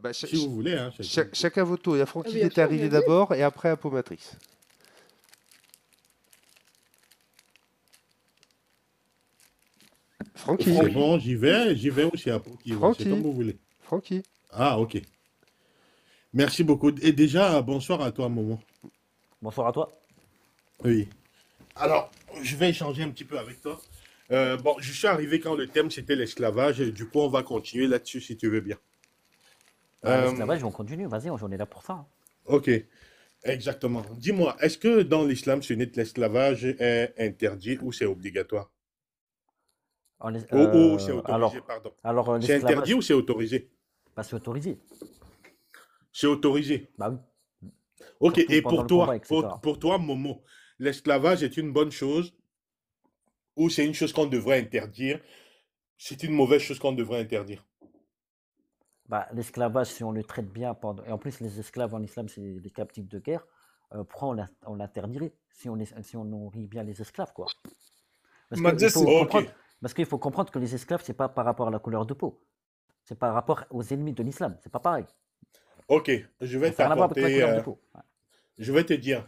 Bah, Si vous voulez, hein, chacun. chacun votre tour. Il y a Ah, Francky qui bien était sûr, arrivé bien sûr. d'abord et après Apomatrice. Francky, C'est bon, j'y vais ou c'est Apo qui va, c'est comme Francky, vous voulez. Francky. Ah, ok. Merci beaucoup. Et déjà, bonsoir à toi, Momo. Bonsoir à toi. Oui. Alors, je vais échanger un petit peu avec toi. Bon, je suis arrivé quand le thème c'était l'esclavage. Du coup, on va continuer là-dessus si tu veux bien. L'esclavage, on continue. Vas-y, on est là pour ça, hein. Ok, exactement. Dis-moi, est-ce que dans l'islam sunnite, l'esclavage est interdit ou c'est obligatoire? Ou c'est autorisé, pardon. Alors C'est interdit l'esclavage, ou c'est autorisé? bah, c'est autorisé. C'est autorisé. Bah oui, Ok, surtout et pendant le combat, etc. pour toi, Momo, l'esclavage est une bonne chose ou c'est une chose qu'on devrait interdire? C'est une mauvaise chose qu'on devrait interdire. Bah, l'esclavage, si on le traite bien, et en plus les esclaves en islam, c'est des captifs de guerre, pourquoi on l'interdirait si on nourrit bien les esclaves, quoi. Parce qu'il Madja, faut c'est Ok, comprendre, parce qu'il faut comprendre que les esclaves, c'est pas par rapport à la couleur de peau, c'est par rapport aux ennemis de l'islam, c'est pas pareil. ok, je vais Ça n'a rien à voir avec la t'apporter, couleur de peau. Ouais. je vais te dire,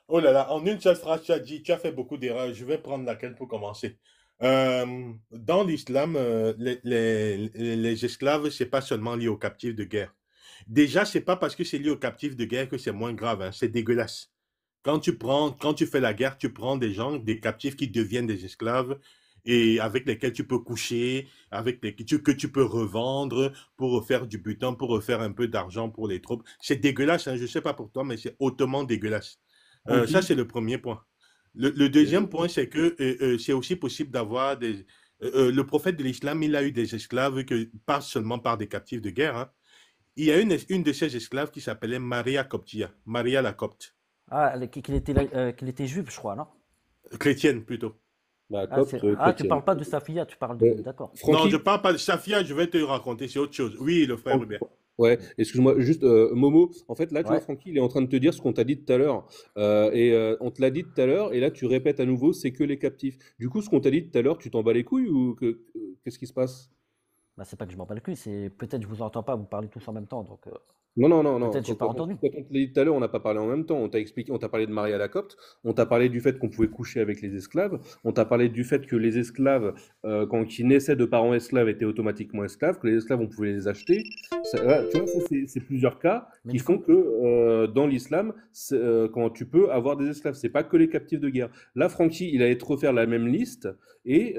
oh là là, en une seule phrase, tu as dit, tu as fait beaucoup d'erreurs. Je vais prendre laquelle pour commencer. Dans l'islam, les esclaves, c'est pas seulement lié aux captifs de guerre. Déjà, c'est pas parce que c'est lié aux captifs de guerre que c'est moins grave, hein, c'est dégueulasse. Quand tu fais la guerre, tu prends des gens, des captifs qui deviennent des esclaves et avec lesquels tu peux coucher, que tu peux revendre pour faire du butin, pour faire un peu d'argent pour les troupes. C'est dégueulasse, hein, je sais pas pour toi, mais c'est hautement dégueulasse. Ça, Francky. c'est le premier point. Le deuxième point, c'est que c'est aussi possible d'avoir des... le prophète de l'islam, il a eu des esclaves, pas seulement par des captifs de guerre, hein. Il y a une de ces esclaves qui s'appelait Maria Coptia, Maria la Copte, Ah, qu'il était juif, je crois, non? chrétienne plutôt. Bah, Ah, copte, tu chrétienne. parles pas de Safia, tu parles de. D'accord. Non, je Francky, parle pas de Safia, je vais te raconter, c'est autre chose. Oui, le frère Fran- Hubert. ouais, excuse-moi, juste Momo, en fait là tu vois Ouais. Francky il est en train de te dire ce qu'on t'a dit tout à l'heure. On te l'a dit tout à l'heure et là tu répètes à nouveau c'est que les captifs. Du coup ce qu'on t'a dit tout à l'heure tu t'en bats les couilles ou qu'est-ce qui se passe? Bah, c'est pas que je m'en bats le cul, c'est peut-être je vous entends pas, vous parlez tous en même temps, donc Non, non, non, non. peut-être j'ai pas entendu. Quand on te l'a dit tout à l'heure, on n'a pas parlé en même temps. On t'a expliqué, on t'a parlé de Maria la Copte, on t'a parlé du fait qu'on pouvait coucher avec les esclaves, on t'a parlé du fait que les esclaves, quand ils naissaient de parents esclaves, étaient automatiquement esclaves, que les esclaves, on pouvait les acheter. Là, tu vois, ça, c'est plusieurs cas Mais qui du coup, font que dans l'islam, quand tu peux avoir des esclaves, c'est pas que les captifs de guerre. Là, Francky, il allait te refaire la même liste et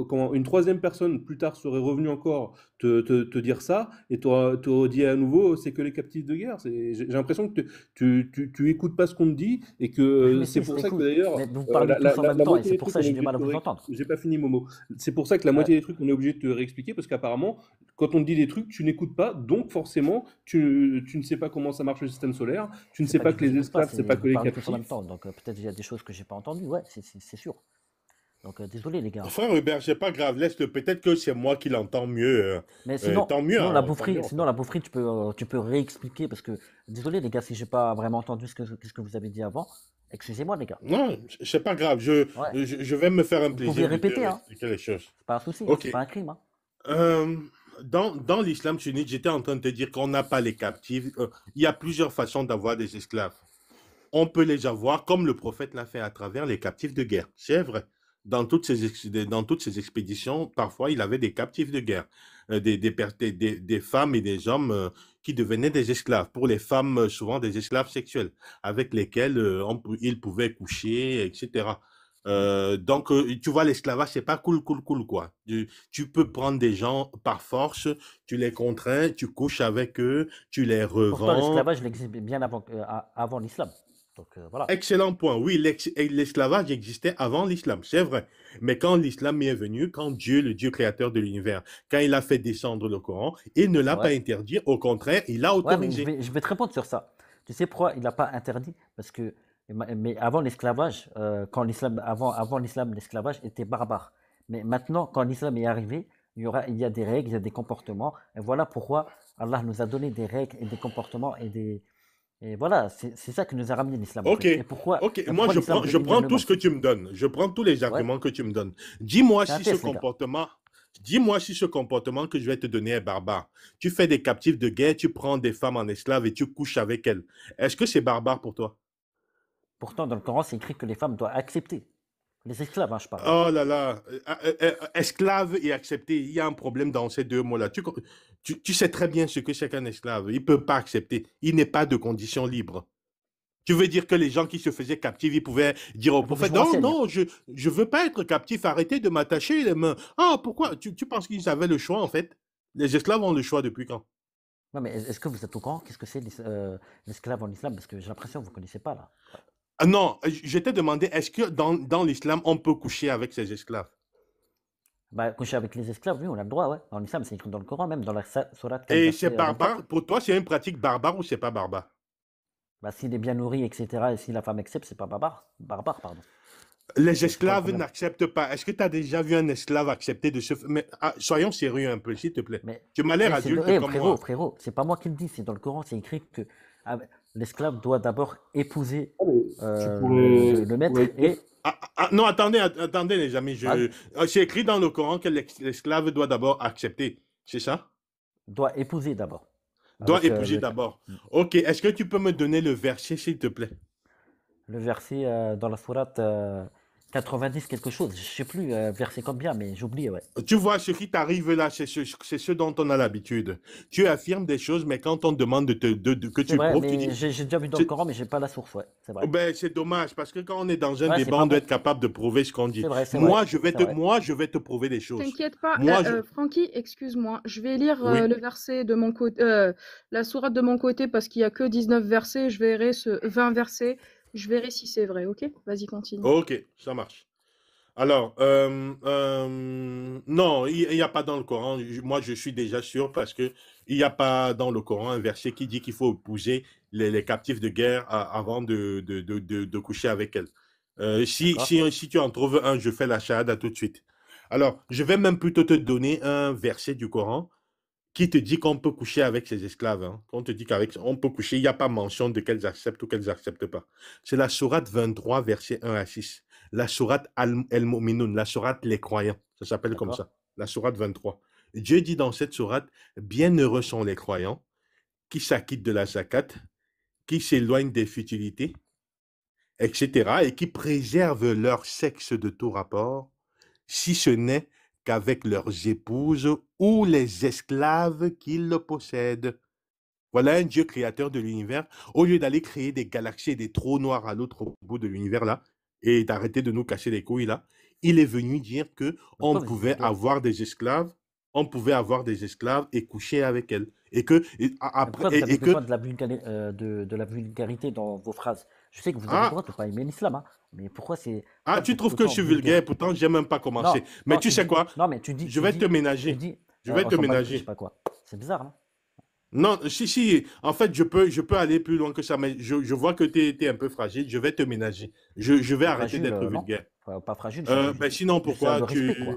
quand une troisième personne plus tard serait revenue encore te dire ça et t'aurais dit à nouveau c'est que les captifs de guerre. J'ai l'impression que tu écoutes pas ce qu'on te dit et que mais c'est si, pour ça que écoute, d'ailleurs mais vous parlez tous en même la temps et moitié c'est des pour trucs ça on que est j'ai du obligé mal de à te vous entendre. j'ai pas fini Momo. C'est pour ça que la Ouais. moitié des trucs on est obligé de te réexpliquer parce qu'apparemment quand on te dit des trucs tu n'écoutes pas donc forcément tu ne sais pas comment ça marche le système solaire, tu ne C'est sais pas pas que je que vous les écoute pas, esclaves c'est pas c'est que vous les parlez tous en même captifs. temps, donc peut-être il y a des choses que j'ai pas entendues, ouais, c'est sûr. Donc désolé les gars. Frère Hubert, c'est pas grave, laisse-le. Peut-être que c'est moi qui l'entends mieux. Mais sinon, Tant mieux, hein, tant mieux. sinon la boufferie, tu peux réexpliquer parce que désolé les gars si j'ai pas vraiment entendu ce que vous avez dit avant. Excusez-moi les gars. Non, c'est pas grave. Ouais. Je vais me faire un Vous pouvez plaisir de te répéter, hein. réexpliquer les choses. C'est pas un souci, hein, c'est Ok. pas un crime, hein. Euh, dans l'islam sunnite, j'étais en train de te dire qu'on n'a pas les captifs. Il y a plusieurs façons d'avoir des esclaves. On peut les avoir comme le prophète l'a fait à travers les captifs de guerre. C'est vrai. Dans toutes ces expéditions, parfois, il avait des captifs de guerre, des femmes et des hommes qui devenaient des esclaves. Pour les femmes, souvent des esclaves sexuels, avec lesquels ils pouvaient coucher, etc. Donc, tu vois, l'esclavage, c'est pas cool, cool, cool, quoi. Tu peux prendre des gens par force, tu les contrains, tu couches avec eux, tu les Pourtant revends. l'esclavage il existe bien avant l'islam. Donc voilà. Excellent point. Oui, l'esclavage existait avant l'islam, c'est vrai. Mais quand l'islam est venu, quand Dieu, le Dieu créateur de l'univers, quand il a fait descendre le Coran, il ne l'a pas Ouais. interdit, au contraire, il l'a Ouais, mais autorisé. je vais te répondre sur ça. Tu sais pourquoi il n'a pas interdit? Parce que mais avant l'esclavage, avant l'islam, l'esclavage était barbare. Mais maintenant, quand l'islam est arrivé, il y a des règles, il y a des comportements. Et voilà pourquoi Allah nous a donné des règles et des comportements et voilà, c'est ça qui nous a ramené l'islam en Ok, fait. ok. Et Moi, pourquoi l'islam je il vient prends le tout ce monde. que tu me donnes. Je prends tous les Ouais, arguments que tu me donnes. Dis-moi c'est un si ce test les gars. comportement, Dis-moi si ce comportement que je vais te donner est barbare. Tu fais des captifs de guerre, tu prends des femmes en esclaves et tu couches avec elles. Est-ce que c'est barbare pour toi? Pourtant, dans le Coran, c'est écrit que les femmes doivent accepter. Les esclaves, hein, je parle. Oh là là, esclave et accepter, il y a un problème dans ces deux mots-là. Tu sais très bien ce que c'est qu'un esclave. Il ne peut pas accepter. Il n'est pas de condition libre. Tu veux dire que les gens qui se faisaient captifs, ils pouvaient dire au Il faut que je prophète, me non, renseigne. non, je ne veux pas être captif, arrêtez de m'attacher les mains. Ah, pourquoi? Tu penses qu'ils avaient le choix, en fait? Les esclaves ont le choix depuis quand? Non, mais est-ce que vous êtes au courant? Qu'est-ce que c'est l'esclave en islam? Parce que j'ai l'impression que vous ne connaissez pas, là. Ah non, je t'ai demandé, est-ce que dans l'islam, on peut coucher avec ses esclaves? Bah, coucher avec les esclaves, oui, on a le droit, ouais. En islam, c'est écrit dans le Coran, même dans la sourate 4, Et c'est verset 24. barbare? Pour toi, c'est une pratique barbare ou c'est pas barbare? Bah, s'il est bien nourri, etc., et si la femme accepte, c'est pas barbare. Barbare, pardon. Les C'est quoi le esclaves problème? n'acceptent pas. Est-ce que tu as déjà vu un esclave accepter de se... Mais soyons sérieux un peu, s'il te plaît. Mais, Tu m'as l'air adulte comme frérot, moi. frérot, c'est pas moi qui le dis, c'est dans le Coran, c'est écrit que ah, l'esclave doit d'abord épouser Ah, mais tu le maître pourrais dire. et Non, attendez les amis. ah, C'est écrit dans le Coran que l'esclave doit d'abord accepter. C'est ça? doit épouser d'abord. Doit Avec épouser d'abord. Ok, est-ce que tu peux me donner le verset, s'il te plaît? le verset dans la sourate 90 quelque chose, je sais plus verset combien, mais j'ai oublié, ouais. Tu vois, ce qui t'arrive là, c'est ce dont on a l'habitude. Tu affirmes des choses, mais quand on demande que C'est tu vrai, prouves, tu dis... mais j'ai déjà vu dans le Coran, mais j'ai pas la source, ouais, c'est vrai. Ben, c'est dommage, parce que quand on est dans un Ouais, c'est débat, pas on doit bon. être capable de prouver ce qu'on dit. C'est vrai, c'est vrai, c'est vrai. Moi, je vais te prouver des choses. T'inquiète pas, Moi, je... Francky, excuse-moi, je vais lire Oui. le verset de mon côté, la sourate de mon côté parce qu'il y a que 19 versets, je verrai 20 versets, je verrai si c'est vrai, ok? Vas-y, continue. Ok, ça marche. Alors, non, il n'y a pas dans le Coran. Moi, je suis déjà sûr parce que il n'y a pas dans le Coran un verset qui dit qu'il faut épouser les captifs de guerre avant de coucher avec elles. D'accord. Si tu en trouves un, je fais la shahada tout de suite. Alors, je vais même plutôt te donner un verset du Coran qui te dit qu'on peut coucher avec ses esclaves. Hein. On te dit qu'avec on peut coucher, il n'y a pas mention de qu'elles acceptent ou qu'elles n'acceptent pas. C'est la sourate 23, verset 1 à 6. La sourate Al-Mu'minun, la sourate Les Croyants. Ça s'appelle comme D'accord. ça. La sourate 23. Dieu dit dans cette sourate, bienheureux sont les croyants qui s'acquittent de la zakat, qui s'éloignent des futilités, etc., et qui préservent leur sexe de tout rapport, si ce n'est qu'avec leurs épouses ou les esclaves qu'ils le possèdent. Voilà un Dieu créateur de l'univers. Au lieu d'aller créer des galaxies et des trous noirs à l'autre bout de l'univers là, et d'arrêter de nous casser les couilles là, il est venu dire que Pourquoi on vous dites pouvait guerre? avoir des esclaves, on pouvait avoir des esclaves et coucher avec elles. Et que Pourquoi vous avez et que besoin de la vulgarité dans vos phrases? Je sais que vous avez le droit de ne pas aimer l'islam, hein, mais pourquoi pourquoi vous tu êtes trouves que je autant suis vulgaire? vulgaire, pourtant j'ai même pas commencé. Non, Mais non, tu sais quoi? non, mais Je vais te tu ménager. dis, Je vais on te s'en bat les couilles, je sais ménager. pas quoi. C'est bizarre, non? Non, si, en fait, je peux aller plus loin que ça, mais je vois que tu es un peu fragile, je vais te ménager. Je vais arrêter Fragile, d'être non. vulgaire. Pas fragile, je Ben sinon, juste faire pourquoi le respect, tu... quoi.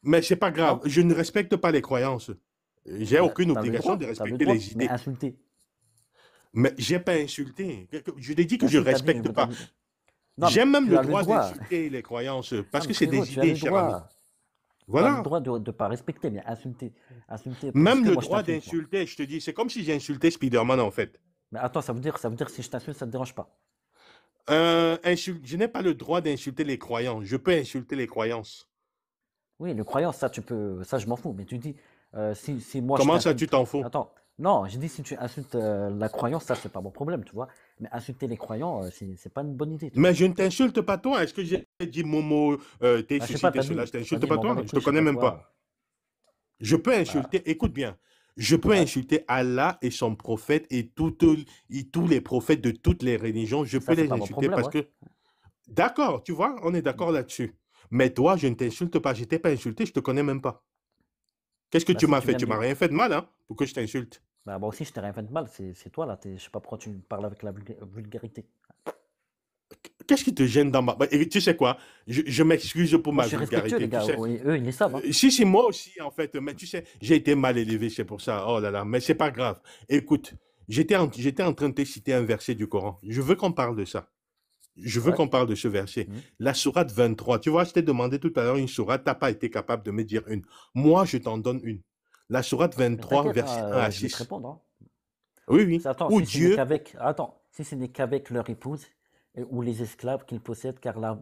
Mais c'est pas grave, Non? je ne respecte pas les croyances. J'ai aucune T'as le obligation de droit, t'as le respecter droit, les mais idées. insulter. Mais j'ai pas insulté. Je t'ai dit que Bah je si, respecte pas. Non, mais J'ai même tu le as le droit droit. d'insulter les croyances, parce Non, que mais c'est frérot, des tu as le idées, cher ami. droit. Tu as le Voilà. droit de ne pas respecter, mais insulter. Insulter parce Même que le moi je droit t'insulte, moi. d'insulter, je te dis, c'est comme si j'ai insulté Spider-Man en fait. Mais attends, ça veut dire si je t'insulte, ça te dérange pas. Je n'ai pas le droit d'insulter les croyants. Je peux insulter les croyances. Oui, le croyant, ça tu peux, ça je m'en fous. Mais tu dis, si moi je Comment ça, tu t'insulte. t'en fous? Attends, non, j'ai dit si tu insultes la croyance, ça c'est pas mon problème, tu vois. Mais insulter les croyants, c'est pas une bonne idée, tu vois. Mais je ne t'insulte pas toi. Est-ce que j'ai dit Momo, t'es Ah, je sais ceci, pas, t'es cela? Je t'as t'insulte dit, pas m'en va toi. les Je te couilles, je sais connais pas même pas. quoi. Je peux Bah, insulter, écoute bien, je peux ouais, insulter Allah et son prophète et tous les prophètes de toutes les religions. Je mais peux ça c'est les pas mon insulter problème, parce ouais. que, d'accord, tu vois, on est d'accord là-dessus. Mais toi, je ne t'insulte pas. Je t'ai pas insulté, je te connais même pas. Qu'est-ce que Bah tu si m'as tu fait? viens Tu m'as de. rien fait de mal, hein, pour que je t'insulte. Bah moi aussi je t'ai rien fait de mal, c'est toi là, je sais pas pourquoi tu parles avec la vulgarité. Qu'est-ce qui te gêne dans ma... Et tu sais quoi? Je m'excuse pour Moi ma je suis respectueux les vulgarité, tu gars, sais. oui, eux ils le savent, hein. Si, moi aussi, en fait. Mais tu sais, j'ai été mal élevé, c'est pour ça. Oh là là, mais c'est pas grave. Écoute, j'étais en train de te citer un verset du Coran. Je veux qu'on parle de ça. Je veux Ouais. qu'on parle de ce verset. Mhm. La sourate 23, tu vois, je t'ai demandé tout à l'heure une sourate, tu n'as pas été capable de me dire une. Moi, je t'en donne une. La sourate Mais 23, t'inquiète, verset hein, 1 à je vais te 6. répondre. Hein. Oui, oui. Attends, Où si ce n'est Dieu, qu'avec leur épouse ou les esclaves qu'ils possèdent, car là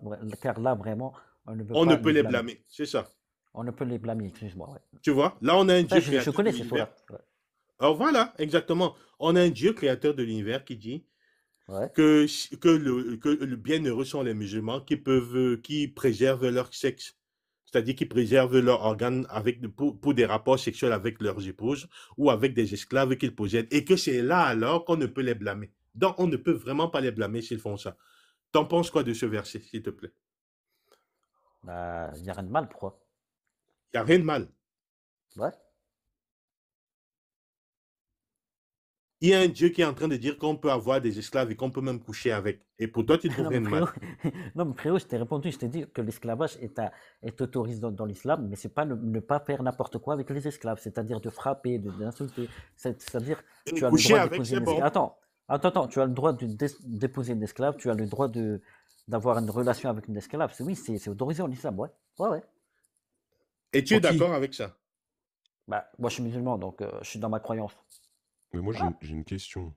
vraiment, on ne peut on ne pas peut les les blâmer. blâmer. C'est ça. On ne peut les blâmer, excuse-moi. Ouais. Tu vois, là, on a un Ça, Dieu je créateur de connais ces l'univers. sourates. Ouais. Alors voilà, exactement. On a un Dieu créateur de l'univers qui dit Ouais. que le bienheureux sont les musulmans qui préservent leur sexe. C'est-à-dire qui préservent leurs organes pour des rapports sexuels avec leurs épouses ou avec des esclaves qu'ils possèdent. Et que c'est là alors qu'on ne peut les blâmer. Donc, on ne peut vraiment pas les blâmer s'ils font ça. T'en penses quoi de ce verset, s'il te plaît? Bah, il n'y a rien de mal, pourquoi? Il n'y a rien de mal. Ouais. Il y a un Dieu qui est en train de dire qu'on peut avoir des esclaves et qu'on peut même coucher avec. Et pour toi, tu trouves Non, rien mais de mal. frérot, non, mais frérot, je t'ai répondu, je t'ai dit que l'esclavage est autorisé dans l'islam, mais c'est pas ne pas faire n'importe quoi avec les esclaves, c'est-à-dire de frapper, d'insulter. C'est-à-dire, Et tu as le coucher droit avec, d'épouser c'est une bon. esclave. Attends, tu as le droit d'épouser une esclave, tu as le droit d'avoir une relation avec une esclave. Oui, c'est autorisé en islam, ouais. Ouais, ouais. Et tu es Francky, d'accord avec ça? Bah, moi, je suis musulman, donc je suis dans ma croyance. mais moi Voilà. j'ai une question.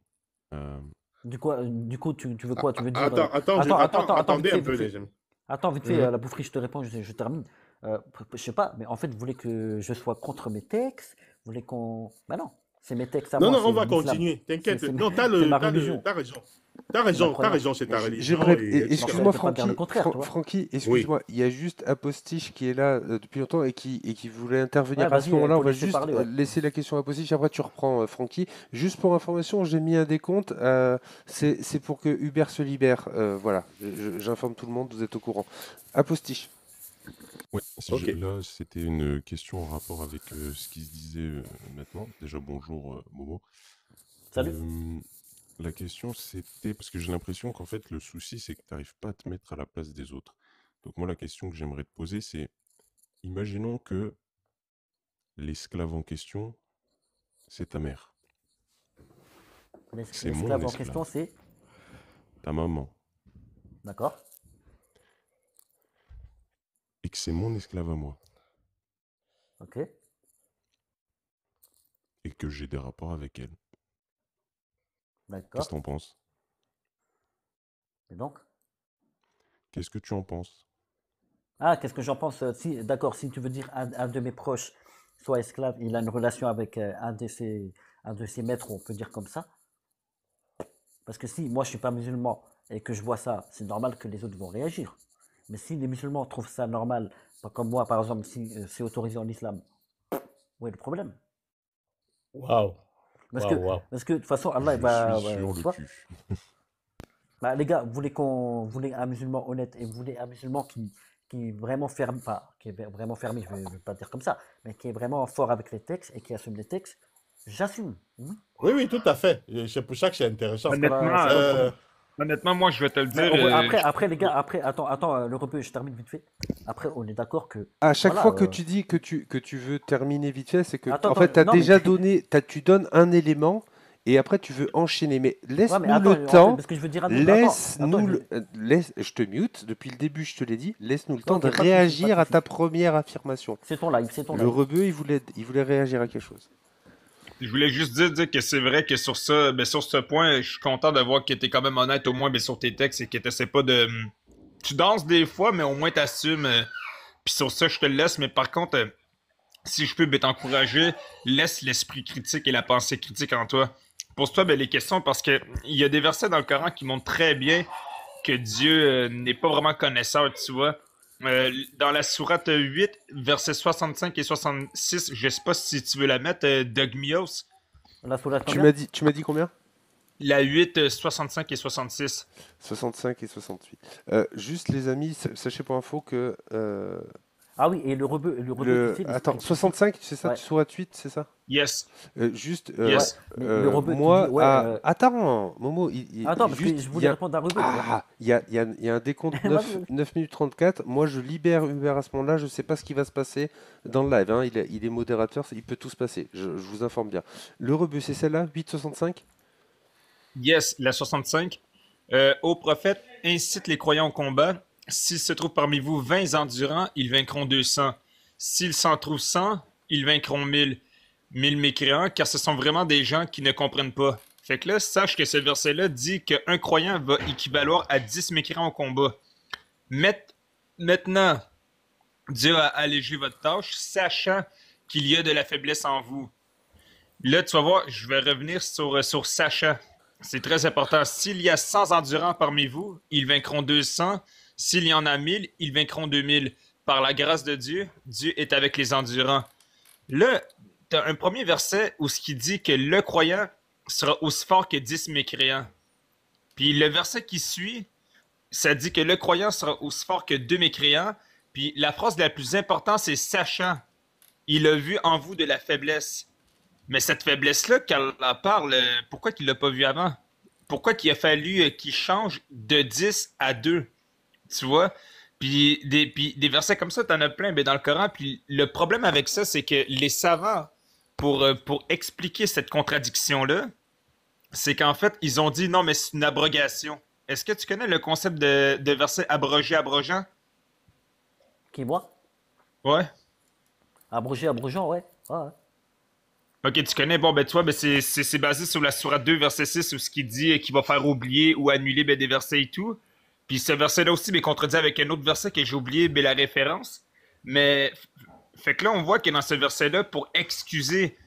Euh, Du coup, tu veux quoi? Tu veux dire. Attendez un Vite peu, fait. les amis. Attends, vite fait, Mhm. la boufferie, je te réponds, je termine. Je sais pas, mais en fait, vous voulez que je sois contre mes textes? Vous voulez qu'on. Bah non, c'est mes textes à Non, moi, non, on c'est va l'islam. continuer. T'inquiète. Non, C'est ma religion, t'as raison. c'est ma T'as croyance. raison, c'est ta religion, J'aimerais, etc. Donc, excuse-moi tu peux pas dire le Francky, contraire, tu vois. Francky, Oui. excuse-moi, il y a juste Apostiche qui est là depuis longtemps et qui voulait intervenir Ouais, à ce vas-y, moment-là. On faut va laisser juste parler, ouais. laisser la question à Apostiche, après tu reprends Francky. Juste pour information, j'ai mis un décompte, c'est pour que Hubert se libère. Voilà, j'informe tout le monde, vous êtes au courant. Apostiche. Ouais, Ok. là c'était une question en rapport avec ce qui se disait maintenant. Déjà bonjour Momo. Salut. La question c'était, parce que j'ai l'impression qu'en fait le souci c'est que tu n'arrives pas à te mettre à la place des autres. Donc moi la question que j'aimerais te poser c'est, imaginons que l'esclave en question, c'est ta mère. C'est mon L'esclave en question, esclave. c'est. Ta maman. D'accord. Et que c'est mon esclave à moi. Ok. Et que j'ai des rapports avec elle. Qu'est-ce que D'accord. t'en penses? Et donc? Qu'est-ce que tu en penses? Ah, qu'est-ce que j'en pense? D'accord, si tu veux dire un de mes proches soit esclave, il a une relation avec un de ses maîtres, on peut dire comme ça. Parce que si moi je suis pas musulman et que je vois ça, c'est normal que les autres vont réagir. Mais si les musulmans trouvent ça normal, pas comme moi par exemple, si c'est autorisé en islam, où est le problème? Waouh. Parce que de toute façon, Allah il Je suis va, sur tu le vois, cul. bah, les gars, vous voulez un musulman honnête et vous voulez un musulman qui est vraiment ferme, enfin, qui est vraiment fermé, je vais pas dire comme ça, mais qui est vraiment fort avec les textes et qui assume les textes, j'assume. Oui. Oui, oui, tout à fait. Et c'est pour ça que c'est intéressant. Honnêtement, Voilà, c'est pas le problème. honnêtement, moi, je vais te le Mais dire. après, les gars, attends, le rebeu, je termine vite fait. Après, on est d'accord que, À chaque voilà, fois que tu dis que tu veux terminer vite fait, c'est que attends, en fait tu as non, mais, déjà donné, tu donnes un élément et après tu veux enchaîner. Mais ouais, mais laisse-nous attends, le temps. parce que je veux dire un truc, attends, Je te mute depuis le début, je te l'ai dit. Laisse-nous le temps ok, de pas de souci, réagir à ta première affirmation. c'est ton live, Le rebeu, il voulait réagir à quelque chose. Je voulais juste dire que c'est vrai que sur ça, sur ce point, je suis content de voir que t'es quand même honnête au moins sur tes textes et que t'essaies pas de. Tu danses des fois, mais au moins t'assumes. Puis sur ça, je te le laisse. Mais par contre, si je peux t'encourager, laisse l'esprit critique et la pensée critique en toi. Pose-toi les questions parce que il y a des versets dans le Coran qui montrent très bien que Dieu n'est pas vraiment connaisseur, tu vois. Dans la sourate 8, versets 65 et 66, je sais pas si tu veux la mettre, Dogmios. La sourate Tu combien? m'as dit combien? La 8, 65 et 66. 65 et 68. Juste les amis, sachez pour info que Ah oui, et le rebeu qui fait attends, 65, c'est ça, ouais. Sourate 8, c'est ça? Yes. Juste, Yes. Mais le rebeu qui moi, dit, ouais, attends, Momo, attends, parce juste, que je voulais répondre à rebeu, tu vois. il y a un décompte Vas-y. 9 minutes 34. Moi, je libère Hubert à ce moment-là. Je sais pas ce qui va se passer dans le live. Hein. Il est modérateur, il peut tout se passer. Je vous informe bien. Le rebeu, c'est celle-là, 8,65? Yes, la 65. Ô prophète, incite les croyants au combat. S'il se trouve parmi vous 20 endurants, ils vaincront 200. S'il s'en trouve 100, ils vaincront 1000. 1000 mécréants, car ce sont vraiment des gens qui ne comprennent pas. Fait que là, sache que ce verset-là dit qu'un croyant va équivaloir à 10 mécréants au combat. Maintenant, Dieu a allégé votre tâche, sachant qu'il y a de la faiblesse en vous. Là, tu vas voir, je vais revenir sur sachant. C'est très important. S'il y a 100 endurants parmi vous, ils vaincront 200. S'il y en a 1000, ils vaincront 2000. Par la grâce de Dieu, Dieu est avec les endurants. Là, tu as un premier verset où ce qui dit que le croyant sera aussi fort que 10 mécréants. Puis le verset qui suit, ça dit que le croyant sera aussi fort que 2 mécréants. Puis la phrase la plus importante, c'est sachant. Il a vu en vous de la faiblesse. Mais cette faiblesse-là, quand elle en parle, pourquoi qu'il l'a pas vu avant? Pourquoi qu'il a fallu qu'il change de 10 à 2? Tu vois? Puis des versets comme ça, t'en as plein dans le Coran. Puis le problème avec ça, c'est que les savants, pour expliquer cette contradiction-là, c'est qu'en fait, ils ont dit non, mais c'est une abrogation. Est-ce que tu connais le concept de verset abrogé, abrogeant? Qui moi? Ouais. Abrogé, abrogeant, ouais. Ouais. Ok, tu connais. Bon, ben, tu vois, ben, c'est basé sur la Sourate 2, verset 6, où ce qui dit qu'il va faire oublier ou annuler ben, des versets et tout. Puis ce verset-là aussi ben, contredit avec un autre verset que j'ai oublié ben, la référence. Mais, fait que là, on voit que dans ce verset-là, pour excuser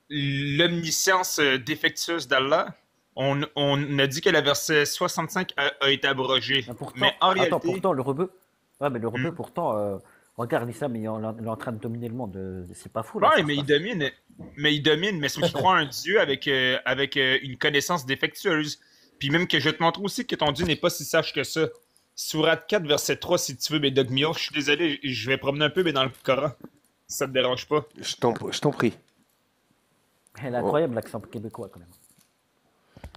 l'omniscience défectueuse d'Allah, on a dit que le verset 65 a été abrogé. Mais en réalité... Attends, pourtant, le rebeu... Ouais, mais le rebeu, pourtant... Regarde, l'islam, il est en train de dominer le monde. C'est pas fou, là. Ouais, mais il domine. Mais c'est qu'il croit un Dieu avec une connaissance défectueuse. Puis même que je vais te montrer aussi que ton Dieu n'est pas si sage que ça. Sourate 4, verset 3, si tu veux, mais Dogmio, je suis désolé, je vais promener un peu mais dans le Coran. Si ça te dérange pas. Je t'en prie. Elle est incroyable, l'accent québécois, quand même.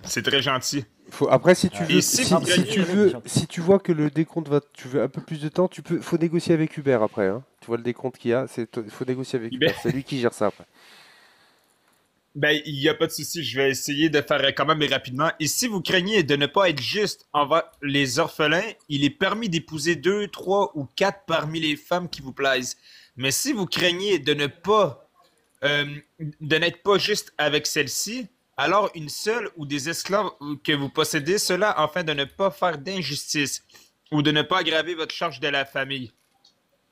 C'est très gentil. Après, si tu veux, Et si tu vois que le décompte tu veux un peu plus de temps, faut négocier avec Hubert après. Hein. Tu vois le décompte qu'il y a, faut négocier avec Hubert. C'est lui qui gère ça après. Ben, il n'y a pas de souci, je vais essayer de faire quand même rapidement. Et si vous craignez de ne pas être juste envers les orphelins, il est permis d'épouser 2, 3 ou 4 parmi les femmes qui vous plaisent. Mais si vous craignez de n'être pas juste avec celle-ci, alors une seule ou des esclaves que vous possédez, cela afin de ne pas faire d'injustice ou de ne pas aggraver votre charge de la famille.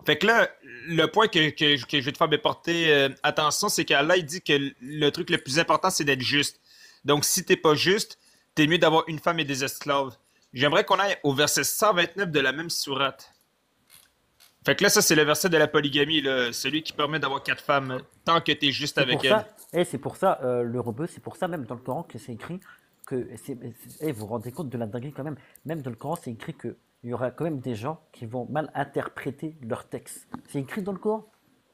Fait que là, le point que je vais te faire porter attention, c'est qu'Allah il dit que le truc le plus important, c'est d'être juste. Donc si t'es pas juste, t'es mieux d'avoir une femme et des esclaves. J'aimerais qu'on aille au verset 129 de la même sourate. Fait que là, ça, c'est le verset de la polygamie, là, celui qui permet d'avoir 4 femmes tant que t'es juste avec elles. Et c'est pour ça, le rebeu, c'est pour ça même dans le Coran que c'est écrit que... vous vous rendez compte de la dinguerie quand même. Même dans le Coran, c'est écrit qu'il y aura quand même des gens qui vont mal interpréter leur texte. C'est écrit dans le Coran.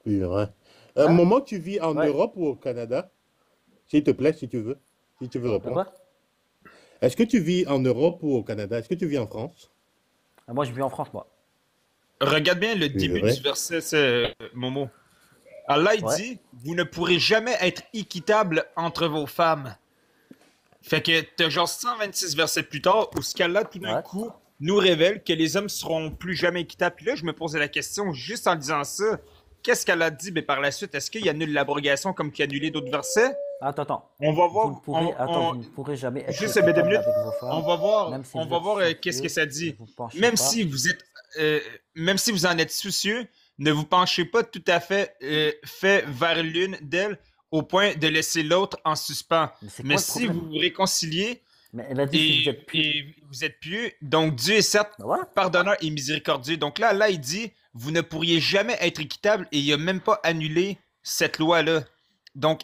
Oui, ouais. Moment, tu vis en Europe ou au Canada? S'il te plaît, si tu veux répondre. Est-ce que tu vis en Europe ou au Canada? Est-ce que tu vis en France? Moi, je vis en France, moi. Regarde bien le début du verset, Momo. Allah il dit, vous ne pourrez jamais être équitable entre vos femmes. Fait que t'as genre 126 versets plus tard où ce qu'Allah tout d'un coup nous révèle que les hommes seront plus jamais équitables. Puis là, je me posais la question juste en disant ça. Qu'est-ce qu'Allah dit par la suite? Est-ce qu'il annule l'abrogation comme qu'il a annulé d'autres versets? Attends. On va voir. Vous ne pourrez jamais être juste 2 minutes. avec vos femmes. On va voir qu'est-ce que ça dit. Même si vous êtes même si vous en êtes soucieux, ne vous penchez pas tout à fait vers l'une d'elles au point de laisser l'autre en suspens. Mais si vous vous réconciliez et vous êtes pieux, donc Dieu est certes pardonneur et miséricordieux. Donc là, il dit, vous ne pourriez jamais être équitable et il n'a même pas annulé cette loi-là. Donc,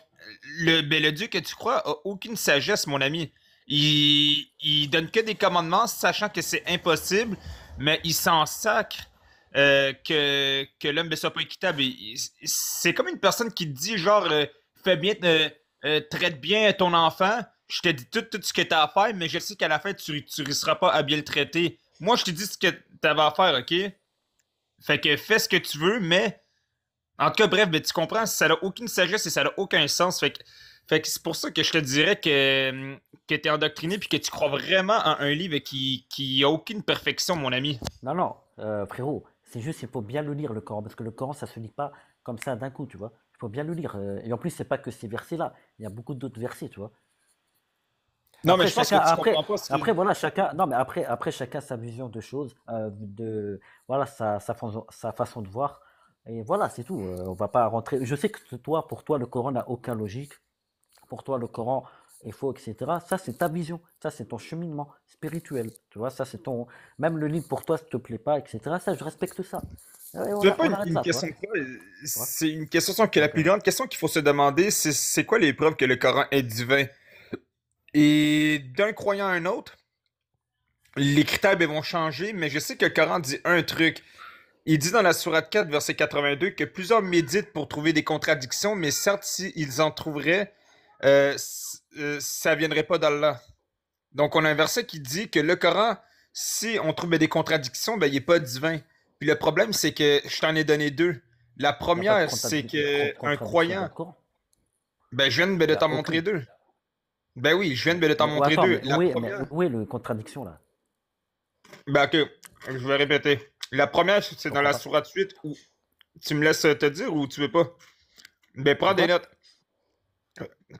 le Dieu que tu crois a aucune sagesse, mon ami. Il donne que des commandements, sachant que c'est impossible, mais il s'en sacre que l'homme ne soit pas équitable. C'est comme une personne qui te dit, genre, fais bien, traite bien ton enfant, je te dis tout ce que tu as à faire, mais je sais qu'à la fin, tu ne réussiras pas à bien le traiter. Moi, je te dis ce que tu avais à faire, OK? Fait que fais ce que tu veux, mais... En tout cas, bref, tu comprends, ça n'a aucune sagesse et ça n'a aucun sens. Fait que Fait que c'est pour ça que je te dirais que t'es endoctriné puis que tu crois vraiment en un livre qui a aucune perfection, mon ami. Non, non, frérot, c'est juste, il faut bien le lire, le Coran, parce que le Coran, ça se lit pas comme ça d'un coup, tu vois. Il faut bien le lire. Et en plus, c'est pas que ces versets-là, il y a beaucoup d'autres versets, tu vois. Non, mais Après, je pense que chacun, tu après, comprends pas ce après, qui... voilà, chacun, non, mais après, chacun sa vision de choses, voilà, sa façon de voir. Et voilà, c'est tout. On va pas rentrer. Je sais que toi, pour toi, le Coran n'a aucune logique. Pour toi, le Coran est faux, etc. Ça, c'est ta vision. Ça, c'est ton cheminement spirituel. Tu vois, ça, c'est ton. Même le livre pour toi, ça te plaît pas, etc. Ça, je respecte ça. Et C'est pas on arrête une là, tu vois. question de foi, Tu vois. c'est une question que la Donc, plus grande question qu'il faut se demander, c'est quoi les preuves que le Coran est divin? Et d'un croyant à un autre, les critères ben, vont changer, mais je sais que le Coran dit un truc. Il dit dans la sourate 4, verset 82, que plusieurs méditent pour trouver des contradictions, mais certes, s'ils en trouveraient, ça viendrait pas d'Allah. Donc, on a un verset qui dit que le Coran, si on trouve des contradictions, ben, il n'est pas divin. Puis le problème, c'est que je t'en ai donné deux. La il n'y a pas de première, c'est qu'un contradiction dans croyant, le Coran. ben, je viens ben, Il de n'y a t'en montrer aucune. deux. Ben oui, je viens ben, de t'en Mais montrer attends, deux. mais La mais première, où est le contradiction là? ben ok, je vais répéter. La première, Je c'est dans comprends la pas. sourate 8 où tu me laisses te dire ou tu veux pas? Ben prends C'est des quoi? notes.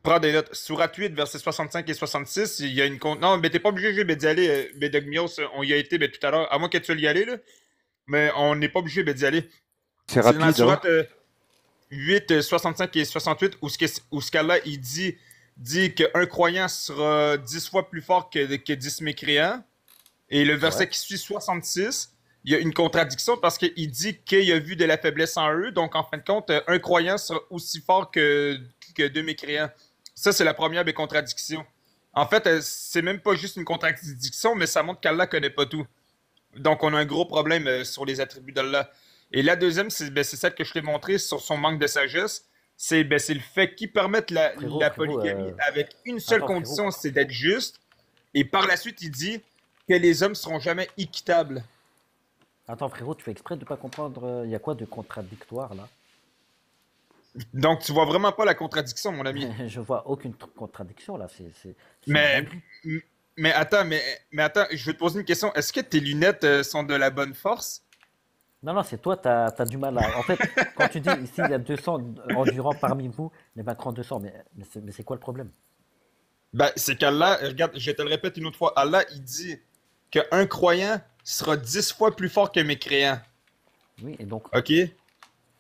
Prends des notes. Sourate 8, versets 65 et 66, il y a une compte. Non, mais t'es pas obligé d'y aller, Bedogmios. On y a été ben, tout à l'heure. À moins que tu veux y aller, là. Mais on n'est pas obligé d'y aller. C'est C'est dans la rapide, hein? sourate 8, 65 et 68 où ce qu'Allah il dit qu'un croyant sera 10 fois plus fort que 10 mécréants. Et le verset Ouais. qui suit 66, il y a une contradiction parce qu'il dit qu'il a vu de la faiblesse en eux. Donc, en fin de compte, un croyant sera aussi fort que deux mécréants. Ça, c'est la première des contradictions. En fait, c'est même pas juste une contradiction, mais ça montre qu'Allah connaît pas tout. Donc, on a un gros problème sur les attributs d'Allah. Et la deuxième, c'est celle que je t'ai montrée sur son manque de sagesse. C'est le fait qu'il permette la Frérot, polygamie avec une seule attends, frérot. condition, c'est d'être juste. Et par la suite, il dit que les hommes seront jamais équitables. Attends, frérot, tu fais exprès de pas comprendre. Il y a quoi de contradictoire là? Donc, tu vois vraiment pas la contradiction, mon ami. Je vois aucune contradiction là. C'est une Mais, dinguerie. mais attends, mais attends, je vais te poser une question. Est-ce que tes lunettes sont de la bonne force? Non, non, c'est toi, t'as du mal à. En fait, quand tu dis ici, il y a 200 endurants parmi vous, les vaincront 200, mais c'est quoi le problème? Ben, c'est qu'Allah, regarde, je te le répète une autre fois, Allah, il dit qu'un croyant sera 10 fois plus fort qu'un mécréant. Oui, et donc, OK?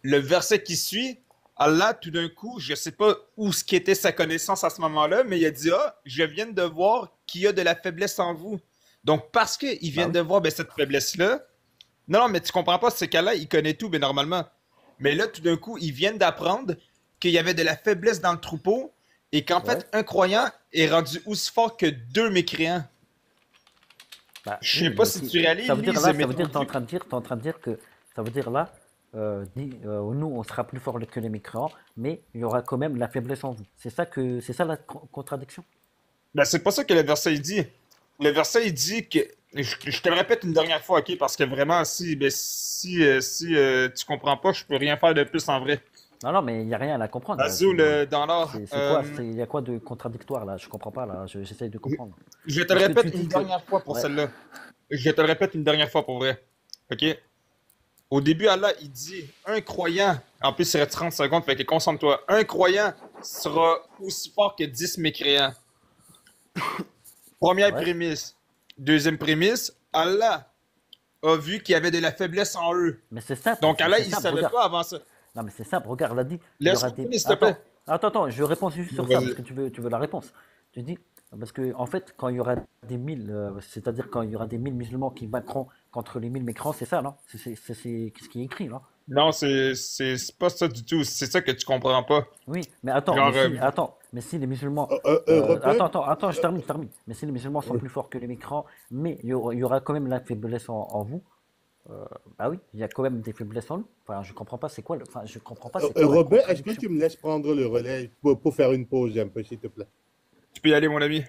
Le verset qui suit, Allah, tout d'un coup, je sais pas où ce qu'était sa connaissance à ce moment-là, mais il a dit, ah, je viens de voir qu'il y a de la faiblesse en vous. Donc, parce qu'il bah vient oui, de voir ben, cette faiblesse-là, non, mais tu comprends pas, c'est qu'Allah, il connaît tout, ben, normalement. Mais là, tout d'un coup, ils viennent d'apprendre qu'il y avait de la faiblesse dans le troupeau et qu'en ouais. fait, un croyant est rendu aussi fort que deux mécréants. Bah Je sais oui, pas mais si si, tu réalises, ça veut dire Lise, là, mais ça veut dire, t'es en train de dire que, ça veut dire là, nous, on sera plus fort que les mécréants, mais il y aura quand même la faiblesse en vous. C'est ça la contradiction? ben, c'est pas ça que le verset il dit. Le verset il dit que. Je te le répète une dernière fois, ok? Parce que vraiment, si tu comprends pas, je peux rien faire de plus en vrai. Non, non, mais il n'y a rien à comprendre là. Azul, dans l'art. C'est quoi? Il y a quoi de contradictoire là? Je comprends pas là. J'essaye de comprendre. Je te le Parce que tu répète une dis que, dernière fois pour ouais, celle-là. Je te le répète une dernière fois pour vrai. Ok? Au début, Allah, il dit un croyant. En plus, il reste 30 secondes, fait que concentre-toi. Un croyant sera aussi fort que 10 mécréants. Première ouais. prémisse. Deuxième prémisse, Allah a vu qu'il y avait de la faiblesse en eux. Mais c'est simple, Donc Allah, c'est il simple, savait regarde. pas avant ça. Non, mais c'est simple, regarde, l'a dit. Il y aura Laisse-moi des. finir, s'il te plaît. Attends, je réponds juste Bon, sur ça, parce vas-y. que tu veux la réponse. Tu dis, parce que, en fait, quand il y aura des 1000, c'est-à-dire quand il y aura des 1000 musulmans qui vaincront contre les 1000 mécréants, c'est ça, non? C'est ce qui est écrit, non? Non, c'est pas ça du tout. C'est ça que tu comprends pas. Oui, mais attends, Genre, mais si les musulmans. Robert, Attends, je termine. Mais si les musulmans sont plus forts que les mécréants, mais il y aura quand même la faiblesse en vous, bah oui, il y a quand même des faiblesses en nous. Enfin, je comprends pas, c'est quoi le. Enfin, je comprends pas, c'est quoi la Robert, est-ce que contradiction? tu me laisses prendre le relais pour faire une pause un peu, s'il te plaît? tu peux y aller, mon ami.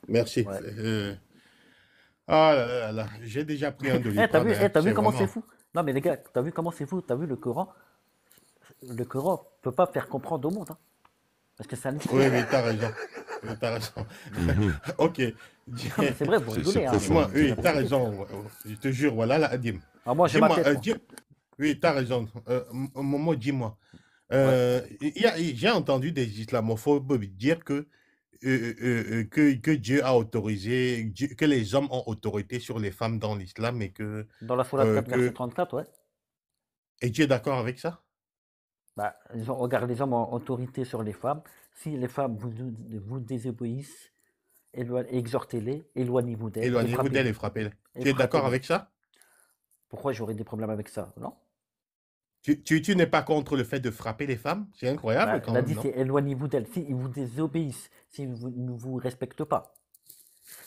Merci. Ouais. Ah là là là, j'ai déjà pris un T'as vu, doliprane, hein. t'as vu C'est comment c'est vraiment... fou? Non, mais les gars, t'as vu comment c'est fou? T'as vu le Coran? Le Coran peut pas faire comprendre au monde, hein. Parce que c'est un Oui, islam. oui, t'as raison. Oui, t'as raison. Mhm. Ok. Non, mais c'est vrai, vous C'est rigolez, hein, profond. Dis-moi, mais c'est oui, la t'as vérité. raison. Je te jure, voilà la Adim. Ah, moi, j'ai ma Dis-moi, tête, moi. oui, t'as raison. Momo, dis-moi. Ouais. J'ai entendu des islamophobes dire que Dieu a autorisé, que les hommes ont autorité sur les femmes dans l'islam Dans la sourate 4, verset que... 34, ouais. Et tu es d'accord avec ça? Bah, regarde, les hommes ont autorité sur les femmes. Si les femmes vous désobéissent, exhortez-les, éloignez-vous d'elles et Éloignez-vous d'elle frappez-les. et frappez-les. Et Tu es d'accord frappez-les. avec ça? Pourquoi j'aurais des problèmes avec ça? Non? Tu n'es pas contre le fait de frapper les femmes? C'est incroyable Bah, quand il a même, dit non? c'est éloignez-vous d'elles. S'ils vous désobéissent, s'ils ne vous respectent pas.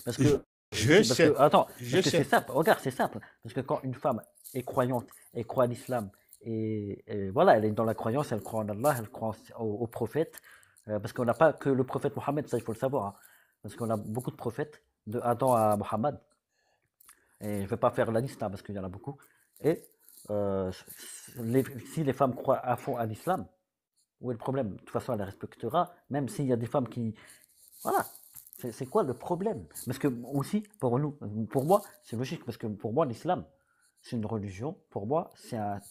Parce Je, que, je sais, attends, je parce que c'est sais. simple. Regarde, c'est simple. Parce que quand une femme est croyante, elle croit à l'islam, et voilà, elle est dans la croyance, elle croit en Allah, elle croit au prophète. Parce qu'on n'a pas que le prophète Mohammed, ça il faut le savoir, hein. Parce qu'on a beaucoup de prophètes, de Adam à Mohammed. Et je ne vais pas faire la liste hein, parce qu'il y en a beaucoup. Et euh, si les femmes croient à fond à l'islam, où est le problème? De toute façon, elle les respectera, même s'il y a des femmes qui. Voilà. C'est quoi le problème? Parce que aussi, pour nous, pour moi, c'est logique, parce que pour moi, l'islam, c'est une religion. Pour moi, c'est un.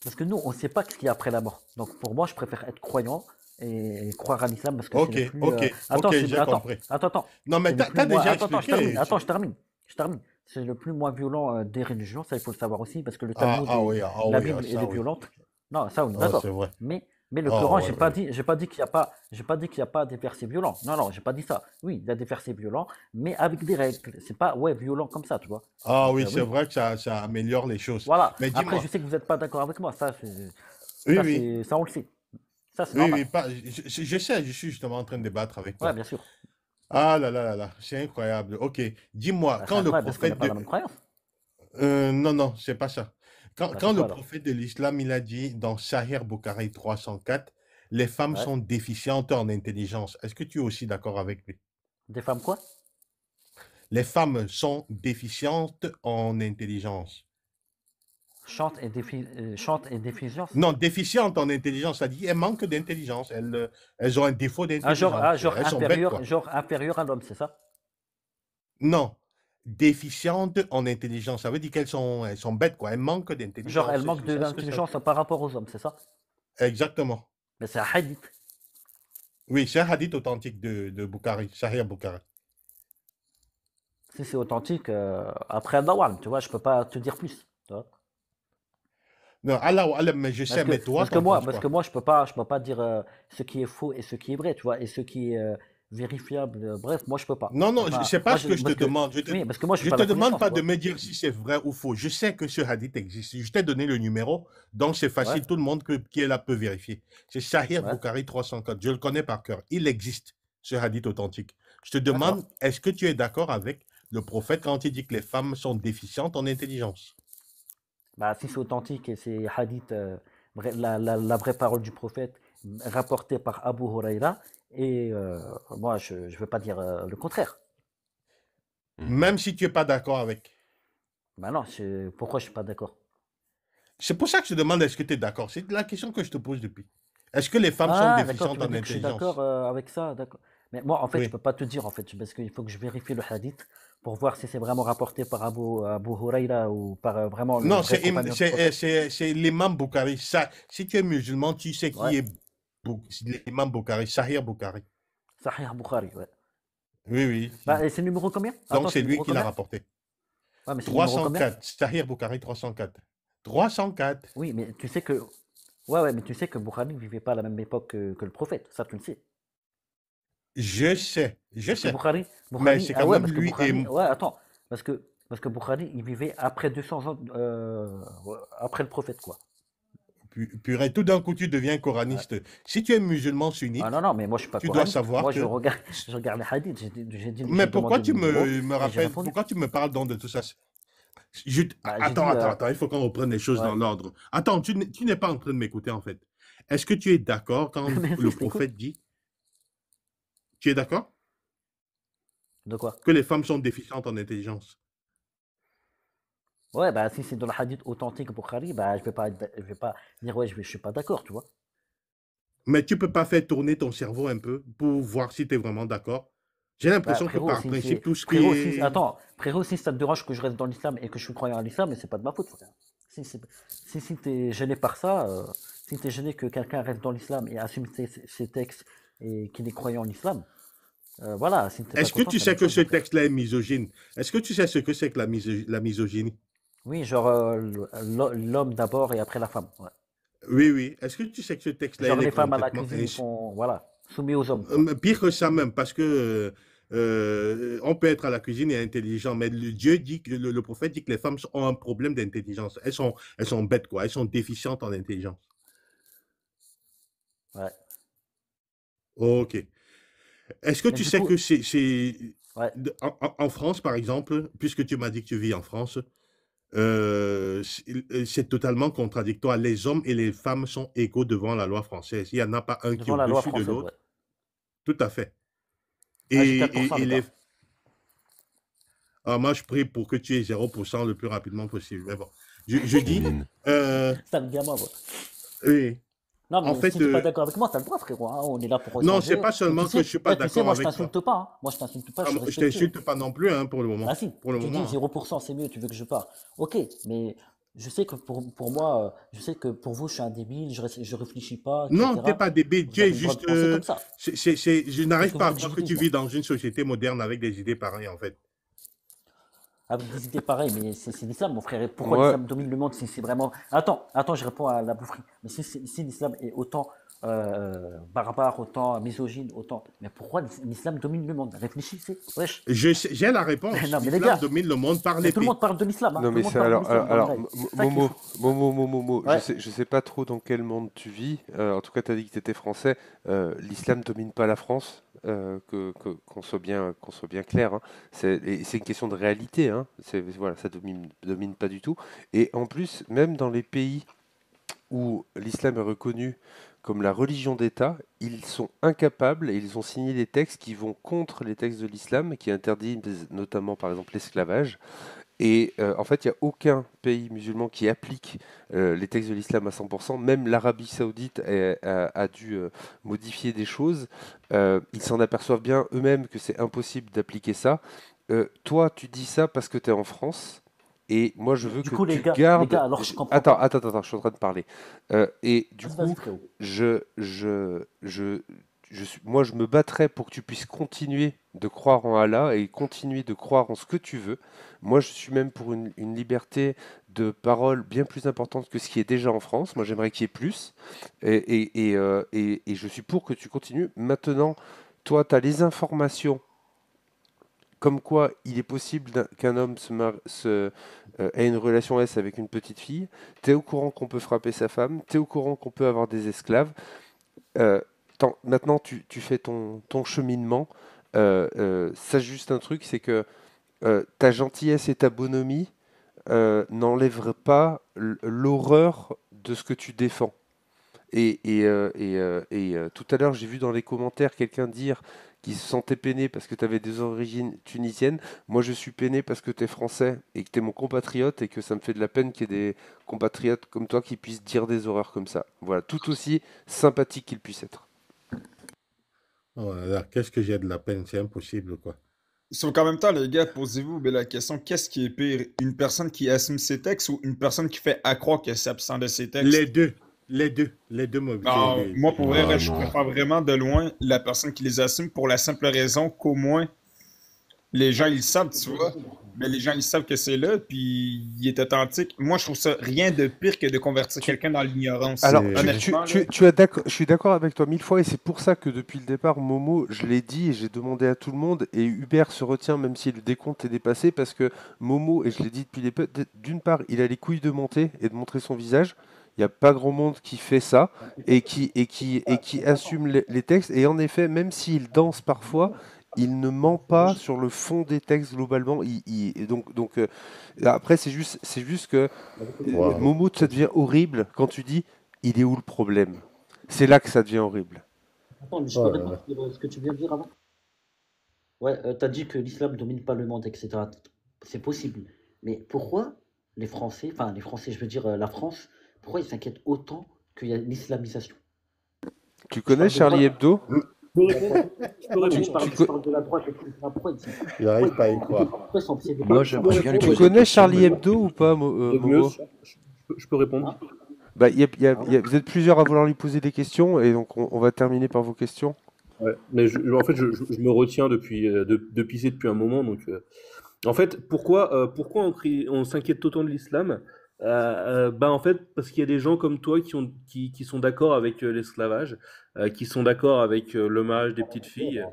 Parce que nous, on ne sait pas ce qu'il y a après la mort. Donc pour moi, je préfère être croyant et croire à l'islam parce que c'est Ok, le plus. ok, Attends, ok, j'ai compris. attends. Non, mais C'est le t'as plus moins. déjà Attends, je termine. expliqué. Attends, je termine. Je termine. C'est le plus moins violent des religions, ça il faut le savoir aussi, parce que le Talmud Ah et oui, la ah, Bible, elle ça est oui. violente. Non, ça oui, Oh, c'est d'accord. vrai. Mais le Oh, Coran, ouais, ouais. j'ai pas dit qu'il y a pas, j'ai pas dit qu'il y a pas des versets violents. Non, non, j'ai pas dit ça. Oui, il y a des versets violents, mais avec des règles. C'est pas ouais violent comme ça, tu vois. Ah Donc oui, c'est oui, vrai que ça améliore les choses. voilà. Mais Après, je dis-moi, sais que vous n'êtes pas d'accord avec moi. oui, oui, Ça on le sait. Ça c'est oui, oui, normal. pas, je sais, je suis justement en train de débattre avec Ouais, toi. bien sûr. Ah là là là là, c'est incroyable. Ok, dis-moi, Bah, c'est quand le incroyable parce qu'on n'a prophète pas de... la même croyance. Non, non, c'est pas ça. Bah, Quand c'est le quoi alors? prophète de l'islam, il a dit dans Sahih Bukhari 304, les femmes Ouais. sont déficientes en intelligence. Est-ce que tu es aussi d'accord avec lui? Des femmes quoi? Les femmes sont déficientes en intelligence. Chante et déficience. Non, déficientes en intelligence, ça dit elles manquent d'intelligence. Elles ont un défaut d'intelligence. Elles sont bêtes, quoi. Genre inférieur à l'homme, c'est ça? Non, déficientes en intelligence, ça veut dire elles sont bêtes, quoi. Elles manquent Genre d'intelligence. elle manque C'est de ça ce que ça... l'intelligence par rapport aux hommes, c'est ça? Exactement. Mais c'est un hadith. Oui, c'est un hadith authentique de Bukhari, Sahih Bukhari. Si c'est authentique, après Allah, tu vois, je peux pas te dire plus. Tu vois. Non, Allah, mais je sais, mais toi, t'en penses Parce que quoi? moi, je peux pas dire ce qui est faux et ce qui est vrai, tu vois, et ce qui est vérifiable. Bref, moi, je peux pas. Non, non, Enfin, c'est pas ce que je te parce que, demande. oui, parce que moi, je suis Je pas te la demande connaissance, pas tu de vois. me dire si c'est vrai ou faux. Je sais que ce hadith existe. Je t'ai donné le numéro, donc c'est Ouais, facile. Tout le monde qui est là peut vérifier. C'est Sahih ouais, Bukhari 304. Je le connais par cœur. Il existe, ce hadith authentique. Je te demande, d'accord. est-ce que tu es d'accord avec le prophète quand il dit que les femmes sont déficientes en intelligence? Bah, si c'est authentique et c'est hadith, la vraie parole du prophète, rapportée par Abu Huraira, et moi, je ne veux pas dire le contraire. Mhm. Même si tu n'es pas d'accord avec. Bah non, pourquoi je suis pas d'accord? C'est pour ça que je te demande, est-ce que tu es d'accord? C'est la question que je te pose depuis. Est-ce que les femmes sont Ah, d'accord, tu déficientes veux en dire que je suis d'accord intelligence? avec ça, d'accord. Mais moi, en fait, je Oui. peux pas te dire, en fait, parce qu'il faut que je vérifie le hadith pour voir si c'est vraiment rapporté par Abu Huraira ou par vraiment le Non, vrai compagnon du prophète. c'est l'imam Bukhari. Si tu es musulman, tu sais Ouais, qui est l'imam Bukhari, Sahih Bukhari. Sahih Bukhari, ouais. Oui, oui. Bah, et c'est le numéro combien? Donc, Attends, c'est c'est le lui numéro qui l'a combien? rapporté. Ouais, mais c'est le numéro combien? 304. Sahih Bukhari 304. 304. Oui, mais tu sais que. Ouais, mais tu sais que Bukhari ne vivait pas à la même époque que le prophète, ça tu le sais. Je sais. Je Parce que sais. Mais Bukhari, c'est ah quand ouais, même parce que lui et... Bukhari, ouais, attends, parce que Bukhari, il vivait après 200 ans, ouais, après le prophète, quoi. Purée, tout d'un coup, tu deviens Ouais. coraniste. Si tu es musulman Ah sunnite, non, non, mais moi je suis pas tu dois coraniste. savoir Moi que... je regarde les hadiths. Mais J'ai pourquoi demandé le tu numéro me et j'ai rappelles, répondu. pourquoi tu me parles donc de tout ça? Bah, j'ai Attends, dit, attends, il faut qu'on reprenne les choses ouais. dans l'ordre. Attends, tu n'es pas en train de m'écouter en fait. Est-ce que tu es d'accord quand Mais si, le je t'écoute. prophète dit, tu es d'accord De quoi? que les femmes sont déficientes en intelligence? Ouais, bah si c'est dans le hadith authentique Bukhari, bah je vais pas dire ouais, je suis pas d'accord, tu vois. Mais tu peux pas faire tourner ton cerveau un peu pour voir si tu es vraiment d'accord. J'ai Bah, l'impression que frérot, par si principe, c'est. tout ce qui Frérot, si. est... Attends, frérot, si ça te dérange que je reste dans l'islam et que je suis croyant à l'islam, mais c'est pas de ma faute, frère. Si t'es gêné par ça, si t'es gêné que quelqu'un reste dans l'islam et assume ses textes et qu'il est croyant en l'islam, voilà, si t'es pas Est-ce que content, tu c'est la sais même que chose, ce mon frère. texte-là est misogyne? Est-ce que tu sais ce que c'est que la misogynie? Oui, genre l'homme d'abord et après la femme. Ouais. Oui, oui. Est-ce que tu sais que ce texte-là, Genre il est les femmes à la complètement... cuisine, ils sont, voilà, soumis aux hommes, quoi. Pire que ça même, parce que on peut être à la cuisine et intelligent, mais Dieu dit que le prophète dit que les femmes ont un problème d'intelligence. Elles sont bêtes, quoi. Elles sont déficientes en intelligence. Ouais. Ok. Est-ce que Mais tu du sais coup, que c'est ouais. en France, par exemple, puisque tu m'as dit que tu vis en France, c'est totalement contradictoire. Les hommes et les femmes sont égaux devant la loi française. Il n'y en a pas un qui est Devant la loi au-dessus de française, ouais. l'autre. Tout à fait. Ah, j'ai 4%, Et les les... gars. Moi, je prie pour que tu aies 0% le plus rapidement possible. Mais bon, je dis, Amen. C'est un gamin, ouais. oui, Non, en mais fait, si t'es pas d'accord avec moi, t'as le droit, frérot, hein. On est là pour non, c'est échanger. pas Et tu seulement que sais, je suis pas tu sais, d'accord moi, je avec toi. t'insulte pas, hein. Moi, je t'insulte pas, je suis Je respectueux. t'insulte pas non plus, hein, pour le moment. Ah si, Pour le tu dis moment. 0%, c'est mieux, tu veux que je parte. Ok, mais je sais que pour moi, je sais que pour vous, je suis un débile, je réfléchis pas, Non, t'es etc. pas débile. Vous Tu es avez le droit de juste. penser comme ça. Je Qu'est-ce n'arrive que vous pas à voulez que je croire vous que dise, tu moi? vis dans une société moderne avec des idées pareilles, en fait. Avec des idées pareilles, mais c'est l'islam, mon frère. Et pourquoi Moi, l'islam domine le monde si c'est vraiment. Attends, je réponds à la boufferie. Mais si l'islam est autant barbare, autant misogyne, autant. Mais pourquoi l'islam domine le monde? Réfléchissez, wesh. J'ai la réponse. Non, mais les L'islam gars, domine le monde par mais tout le l'épée. monde parle de l'islam, hein. non Tout mais le monde c'est parle de l'islam dans le live. C'est ça qui est Momo, fou. Momo, Ouais, je sais pas trop dans quel monde tu vis. En tout cas, tu as dit que tu étais français. L'islam domine pas la France. Qu'on soit bien clair. Hein. C'est une question de réalité. Hein. Voilà, ça domine pas du tout. Et en plus, même dans les pays où l'islam est reconnu comme la religion d'État, ils sont incapables et ils ont signé des textes qui vont contre les textes de l'islam, qui interdisent notamment par exemple l'esclavage. Et en fait, il n'y a aucun pays musulman qui applique les textes de l'islam à 100%. Même l'Arabie saoudite a dû modifier des choses. Ils s'en aperçoivent bien eux-mêmes que c'est impossible d'appliquer ça. Toi, tu dis ça parce que tu es en France. Et moi, je veux du que coup, tu les gardes... gars, alors je comprends Attends, pas. je suis en train de parler. Et du Vas-y, coup, frérot. moi, je me battrais pour que tu puisses continuer de croire en Allah et continuer de croire en ce que tu veux. Moi, je suis même pour une liberté de parole bien plus importante que ce qui est déjà en France. Moi, j'aimerais qu'il y ait plus. Et je suis pour que tu continues. Maintenant, toi, tu as les informations comme quoi il est possible qu'un homme ait une relation S avec une petite fille. Tu es au courant qu'on peut frapper sa femme. Tu es au courant qu'on peut avoir des esclaves. Maintenant, tu fais ton cheminement. Sache juste un truc, c'est que ta gentillesse et ta bonhomie n'enlèvent pas l'horreur de ce que tu défends. Tout à l'heure, j'ai vu dans les commentaires quelqu'un dire qu'il se sentait peiné parce que tu avais des origines tunisiennes. Moi, je suis peiné parce que tu es français et que tu es mon compatriote et que ça me fait de la peine qu'il y ait des compatriotes comme toi qui puissent dire des horreurs comme ça. Voilà, tout aussi sympathique qu'ils puissent être. Voilà, qu'est-ce que j'ai de la peine? C'est impossible, quoi. Sauf qu'en même temps, les gars, posez-vous la question, qu'est-ce qui est pire? Une personne qui assume ses textes ou une personne qui fait accroire qu'elle s'absent de ses textes? Les deux. Moi, pour vrai, Ah je non. préfère vraiment de loin la personne qui les assume pour la simple raison qu'au moins, les gens, ils savent, tu vois. Mais les gens, ils savent que c'est là, puis il est authentique. Moi, je trouve ça rien de pire que de convertir quelqu'un dans l'ignorance. Alors, Honnêtement, là. je suis d'accord avec toi 1000 fois et c'est pour ça que depuis le départ, Momo, je l'ai dit et j'ai demandé à tout le monde et Hubert se retient même si le décompte est dépassé parce que Momo, et je l'ai dit depuis d'une part, il a les couilles de monter et de montrer son visage. Il n'y a pas grand monde qui fait ça et qui assume les textes. Et en effet, même s'il danse parfois, il ne ment pas sur le fond des textes globalement. Et donc après, c'est juste que Wow. Momo, ça devient horrible quand tu dis il est où le problème? C'est là que ça devient horrible. Attends, je peux répondre sur ce que tu viens de dire avant? Ouais, t'as dit que l'islam domine pas le monde, etc. C'est possible. Mais pourquoi les Français, je veux dire la France, pourquoi ils s'inquiètent autant qu'il y a l'islamisation? Tu connais Charlie Hebdo? Je peux répondre? Je peux Ouais, mais répondre? je parle de la droite et tout. Pourquoi Il n'arrive pas à y croire. pourquoi ils sont obsédés Moi, par ça? j'aimerais bien lui Tu poser une connais question, Charlie mais Hebdo ou pas, Momo? Je peux répondre? Bah, vous êtes plusieurs à vouloir lui poser des questions, et donc on va terminer par vos questions. Ouais, mais en fait, je me retiens de pisser depuis un moment. Donc, en fait, pourquoi on s'inquiète autant de l'islam? En fait, parce qu'il y a des gens comme toi qui sont d'accord avec l'esclavage, qui sont d'accord avec le mariage des petites filles,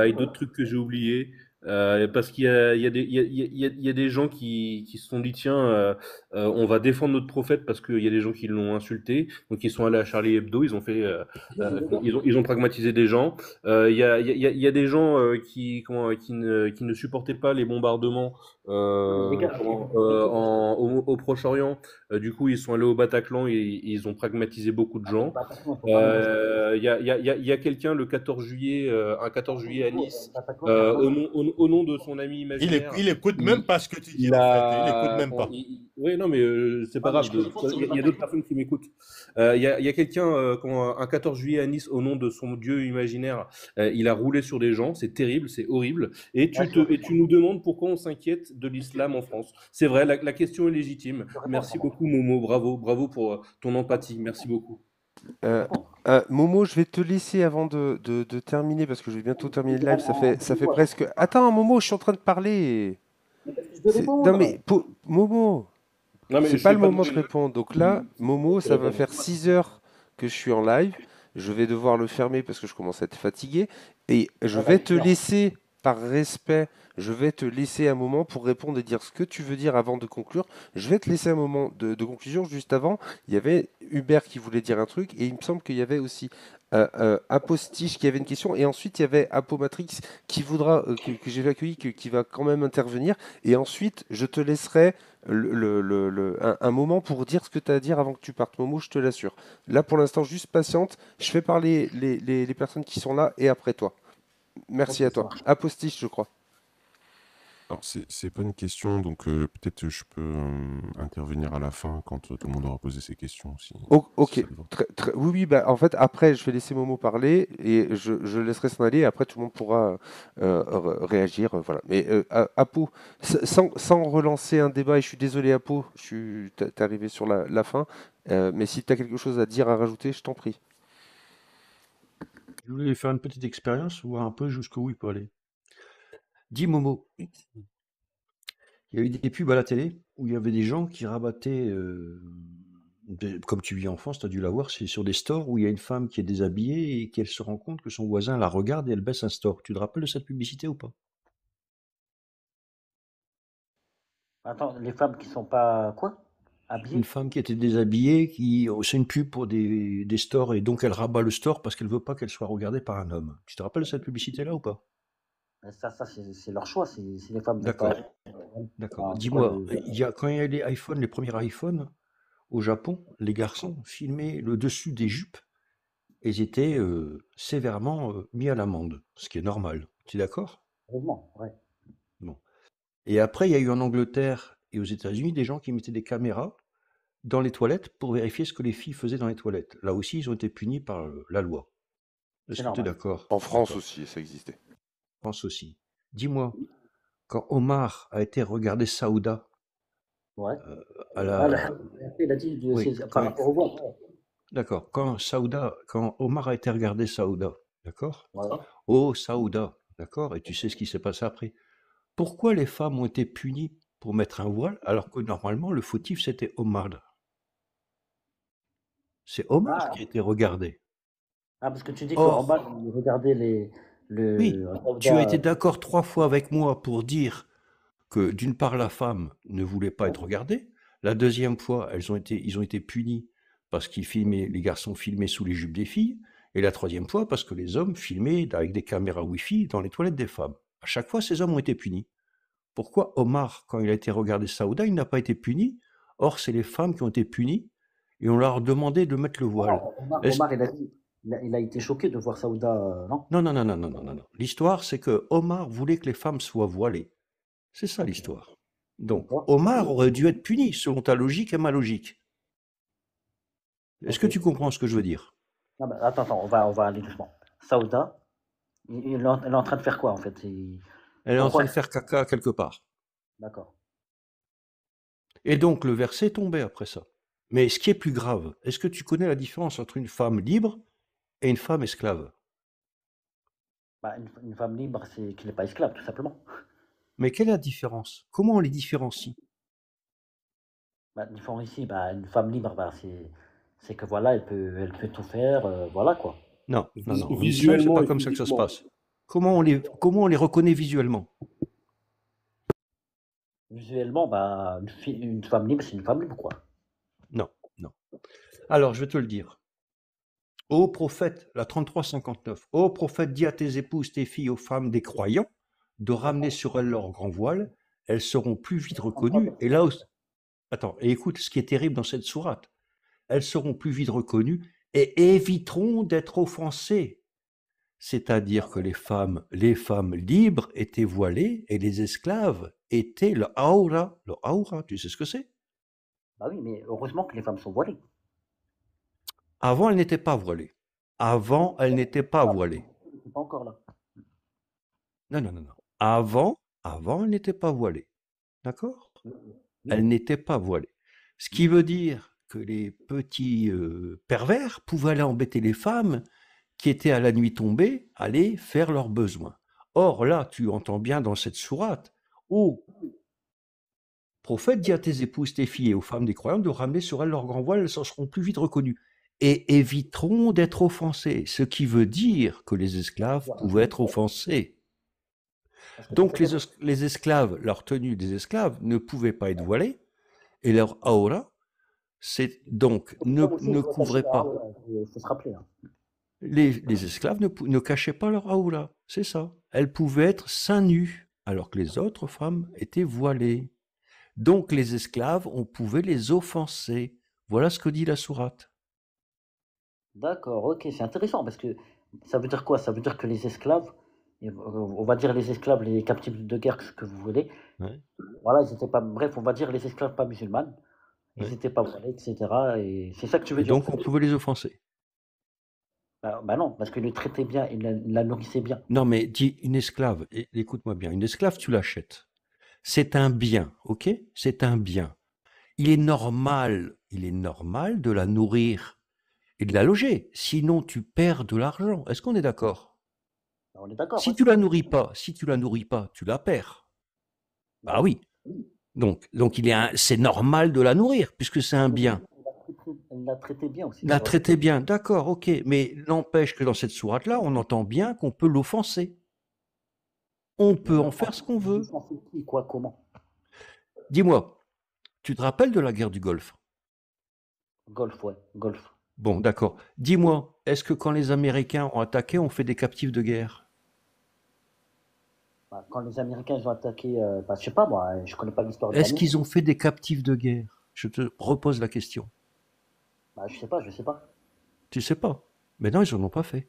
et d'autres trucs que j'ai oubliés. Parce qu'il y a des, il y a des gens qui se sont dit, tiens, on va défendre notre prophète parce qu'il y a des gens qui l'ont insulté. Donc, ils sont allés à Charlie Hebdo, ils ont ils ont pragmatisé des gens. Il y a des gens qui ne supportaient pas les bombardements Les gars, au Proche-Orient. Du coup, ils sont allés au Bataclan et ils ont pragmatisé beaucoup de gens. Bataclan, faut pas mélanger. Il y a quelqu'un le 14 juillet, un 14 juillet à Nice, Bataclan, c'est un endroit. au nom de son ami imaginaire. Il écoute même pas ce que tu dis, Il en fait. Il a. écoute même pas. Oui, non, mais c'est pas Ah, mais grave. je connais pas sur le Il y a Bataclan. d'autres personnes qui m'écoutent. Il y a quelqu'un, un 14 juillet à Nice, au nom de son dieu imaginaire, il a roulé sur des gens. C'est terrible, c'est horrible. Et tu nous demandes pourquoi on s'inquiète de l'islam en France. C'est vrai, la question est légitime. Merci beaucoup, Momo. Bravo pour ton empathie. Merci beaucoup. Momo, je vais te laisser avant de terminer, parce que je vais bientôt terminer le live. Ça fait presque... Attends, Momo, je suis en train de parler. Non, mais Momo, Non, mais c'est je pas sais le moment de répondre. Donc là, Momo, ça va faire 6 heures que je suis en live. Je vais devoir le fermer parce que je commence à être fatigué. Et je vais te laisser, par respect, je vais te laisser un moment pour répondre et dire ce que tu veux dire avant de conclure. Je vais te laisser un moment de conclusion. Juste avant, il y avait Hubert qui voulait dire un truc. Et il me semble qu'il y avait aussi Apostiche qui avait une question. Et ensuite, il y avait Apomatrix qui voudra, que j'ai accueilli, qui va quand même intervenir. Et ensuite, je te laisserai un moment pour dire ce que tu as à dire avant que tu partes. Momo, je te l'assure. Là, pour l'instant, juste patiente. Je fais parler les personnes qui sont là et après toi. Merci à toi. Apostiche, je crois. Alors, c'est pas une question, donc peut-être je peux intervenir à la fin quand tout le monde aura posé ses questions. Si Ok. ça te va. Oui, bah, en fait, après, je vais laisser Momo parler et je laisserai s'en aller. Et après, tout le monde pourra réagir. Voilà. Mais Apo, sans relancer un débat, et je suis désolé, Apo, t'es arrivé sur la fin. Mais si tu as quelque chose à dire, à rajouter, je t'en prie. je voulais faire une petite expérience, voir un peu jusqu'où il peut aller. Dis Momo, il y a eu des pubs à la télé où il y avait des gens qui rabattaient, comme tu vis en France, tu as dû la voir, c'est sur des stores où il y a une femme qui est déshabillée et qu'elle se rend compte que son voisin la regarde et elle baisse un store. Tu te rappelles de cette publicité ou pas? Attends, les femmes qui sont pas quoi? Une Habillées? femme qui était déshabillée, c'est une pub pour des stores et donc elle rabat le store parce qu'elle veut pas qu'elle soit regardée par un homme. Tu te rappelles de cette publicité-là ou pas? Ça c'est leur choix. C'est les femmes. D'accord. Ah, Dis-moi, pourquoi quand il y a les iPhones, les premiers iPhones, au Japon, les garçons filmaient le dessus des jupes et ils étaient sévèrement mis à l'amende, ce qui est normal. Tu es d'accord? heureusement, ouais. Bon. Et après, il y a eu en Angleterre et aux États-Unis des gens qui mettaient des caméras dans les toilettes pour vérifier ce que les filles faisaient dans les toilettes. Là aussi, ils ont été punis par la loi. Est-ce C'est que tu es normal. d'accord? En France D'accord. aussi, ça existait. Je pense aussi. Dis-moi, quand Omar a été regarder Saouda Ouais. à Il a dit Oui, c'est par quand- rapport au voile. Ouais. D'accord. Quand Omar a été regarder Saouda, d'accord? Ouais. Oh, Saouda, d'accord? Et tu sais ce qui s'est passé après. Pourquoi les femmes ont été punies pour mettre un voile alors que normalement le fautif c'était Omar? C'est Omar Ah, qui a été regardé. parce que tu dis Or, qu'en bas, ils regardaient oui, Saouda, tu as été d'accord 3 fois avec moi pour dire que d'une part la femme ne voulait pas être regardée, la deuxième fois ils ont été punis parce les garçons filmaient sous les jupes des filles, et la troisième fois parce que les hommes filmaient avec des caméras Wi-Fi dans les toilettes des femmes. À chaque fois, ces hommes ont été punis. Pourquoi Omar, quand il a été regardé Saouda, il n'a pas été puni? Or, c'est les femmes qui ont été punies et on leur a demandé de mettre le voile. Omar, il a dit, il a été choqué de voir Saouda, non? Non. L'histoire, c'est que Omar voulait que les femmes soient voilées. C'est ça l'histoire. Donc, D'accord. Omar aurait dû être puni selon ta logique et ma logique. Est-ce que Ok. tu comprends ce que je veux dire? Non, mais attends, on va aller doucement. Saouda, elle est en train de faire quoi en fait? Elle est en train Pourquoi? de faire caca quelque part. D'accord. Et donc le verset est tombé après ça. Mais ce qui est plus grave, est-ce que tu connais la différence entre une femme libre et une femme esclave? Bah, une femme libre, c'est qu'il n'est pas esclave, tout simplement. Mais quelle est la différence? Comment on les différencie? Bah, ils font ici, bah, une femme libre, bah, c'est que voilà, elle peut tout faire, voilà quoi. Non, non, non. En islam, c'est Visuellement pas et comme ça que ça se physiquement. passe. Comment on les reconnaît visuellement? Visuellement, bah, une femme libre, c'est une femme libre, quoi. Non, non. Alors, je vais te le dire. Ô prophète, la 33-59, ô prophète, dis à tes épouses, tes filles, aux femmes des croyants, de ramener sur elles leur grand voile, elles seront plus vite reconnues. Et là, attends, et écoute ce qui est terrible dans cette sourate. Elles seront plus vite reconnues et éviteront d'être offensées. C'est-à-dire que les femmes libres étaient voilées et les esclaves étaient le aura. Le aura, tu sais ce que c'est? Bah oui, mais heureusement que les femmes sont voilées. Avant, elles n'étaient pas voilées. Avant, elles n'étaient pas voilées. C'est pas encore là. Non, non, non, non. Avant, elles n'étaient pas voilées. D'accord? Oui, Elles n'étaient pas voilées. Ce qui veut dire que les petits pervers pouvaient aller embêter les femmes qui étaient à la nuit tombée, aller faire leurs besoins. Or, là, tu entends bien dans cette sourate, ô prophète, dis à tes épouses, tes filles et aux femmes des croyants de ramener sur elles leur grand voile, elles s'en seront plus vite reconnues et éviteront d'être offensées. Ce qui veut dire que les esclaves pouvaient être offensés. parce que Donc, les esclaves, leur tenue des esclaves ne pouvait pas être voilée et leur aura, c'est donc ne couvrait pas. Il faut se rappeler. Hein. Les esclaves ne cachaient pas leur aura, c'est ça. Elles pouvaient être seins nus, alors que les autres femmes étaient voilées. Donc les esclaves, on pouvait les offenser. Voilà ce que dit la sourate. D'accord, ok, c'est intéressant parce que ça veut dire quoi? Ça veut dire que les esclaves, on va dire les esclaves, les captifs de guerre, ce que vous voulez, Ouais, voilà, ils étaient pas, bref, on va dire les esclaves pas musulmanes, ils ouais. n'étaient pas voilés, etc. Et c'est ça que tu veux Et dire en donc fait. on pouvait les offenser. Bah non, parce qu'ils le traitaient bien, ils la nourrissaient bien. Non mais dis une esclave, écoute-moi bien, une esclave tu l'achètes. C'est un bien, ok? C'est un bien. Il est normal de la nourrir et de la loger. Sinon tu perds de l'argent. Est-ce qu'on est d'accord? Bah, on est d'accord, Si ouais. tu la nourris pas, tu la perds. Bah Ah oui. oui. Donc c'est normal de la nourrir puisque c'est un Mais bien. elle la traitait bien aussi, tu La vois. traiter bien, d'accord, ok. Mais n'empêche que dans cette sourate-là, on entend bien qu'on peut l'offenser. On peut en faire ce qu'on veut. Qui, quoi, comment? Dis-moi, tu te rappelles de la guerre du Golfe? Golf, ouais, golf. Bon, d'accord. Dis-moi, est-ce que quand les Américains ont attaqué, on fait des captifs de guerre? Bah, quand les Américains ils ont attaqué, bah, je sais pas moi, je connais pas l'histoire de Est-ce l'Amérique. qu'ils ont fait des captifs de guerre? Je te repose la question. Bah, je sais pas, je sais pas. Tu sais pas. Mais non, ils n'en ont pas fait.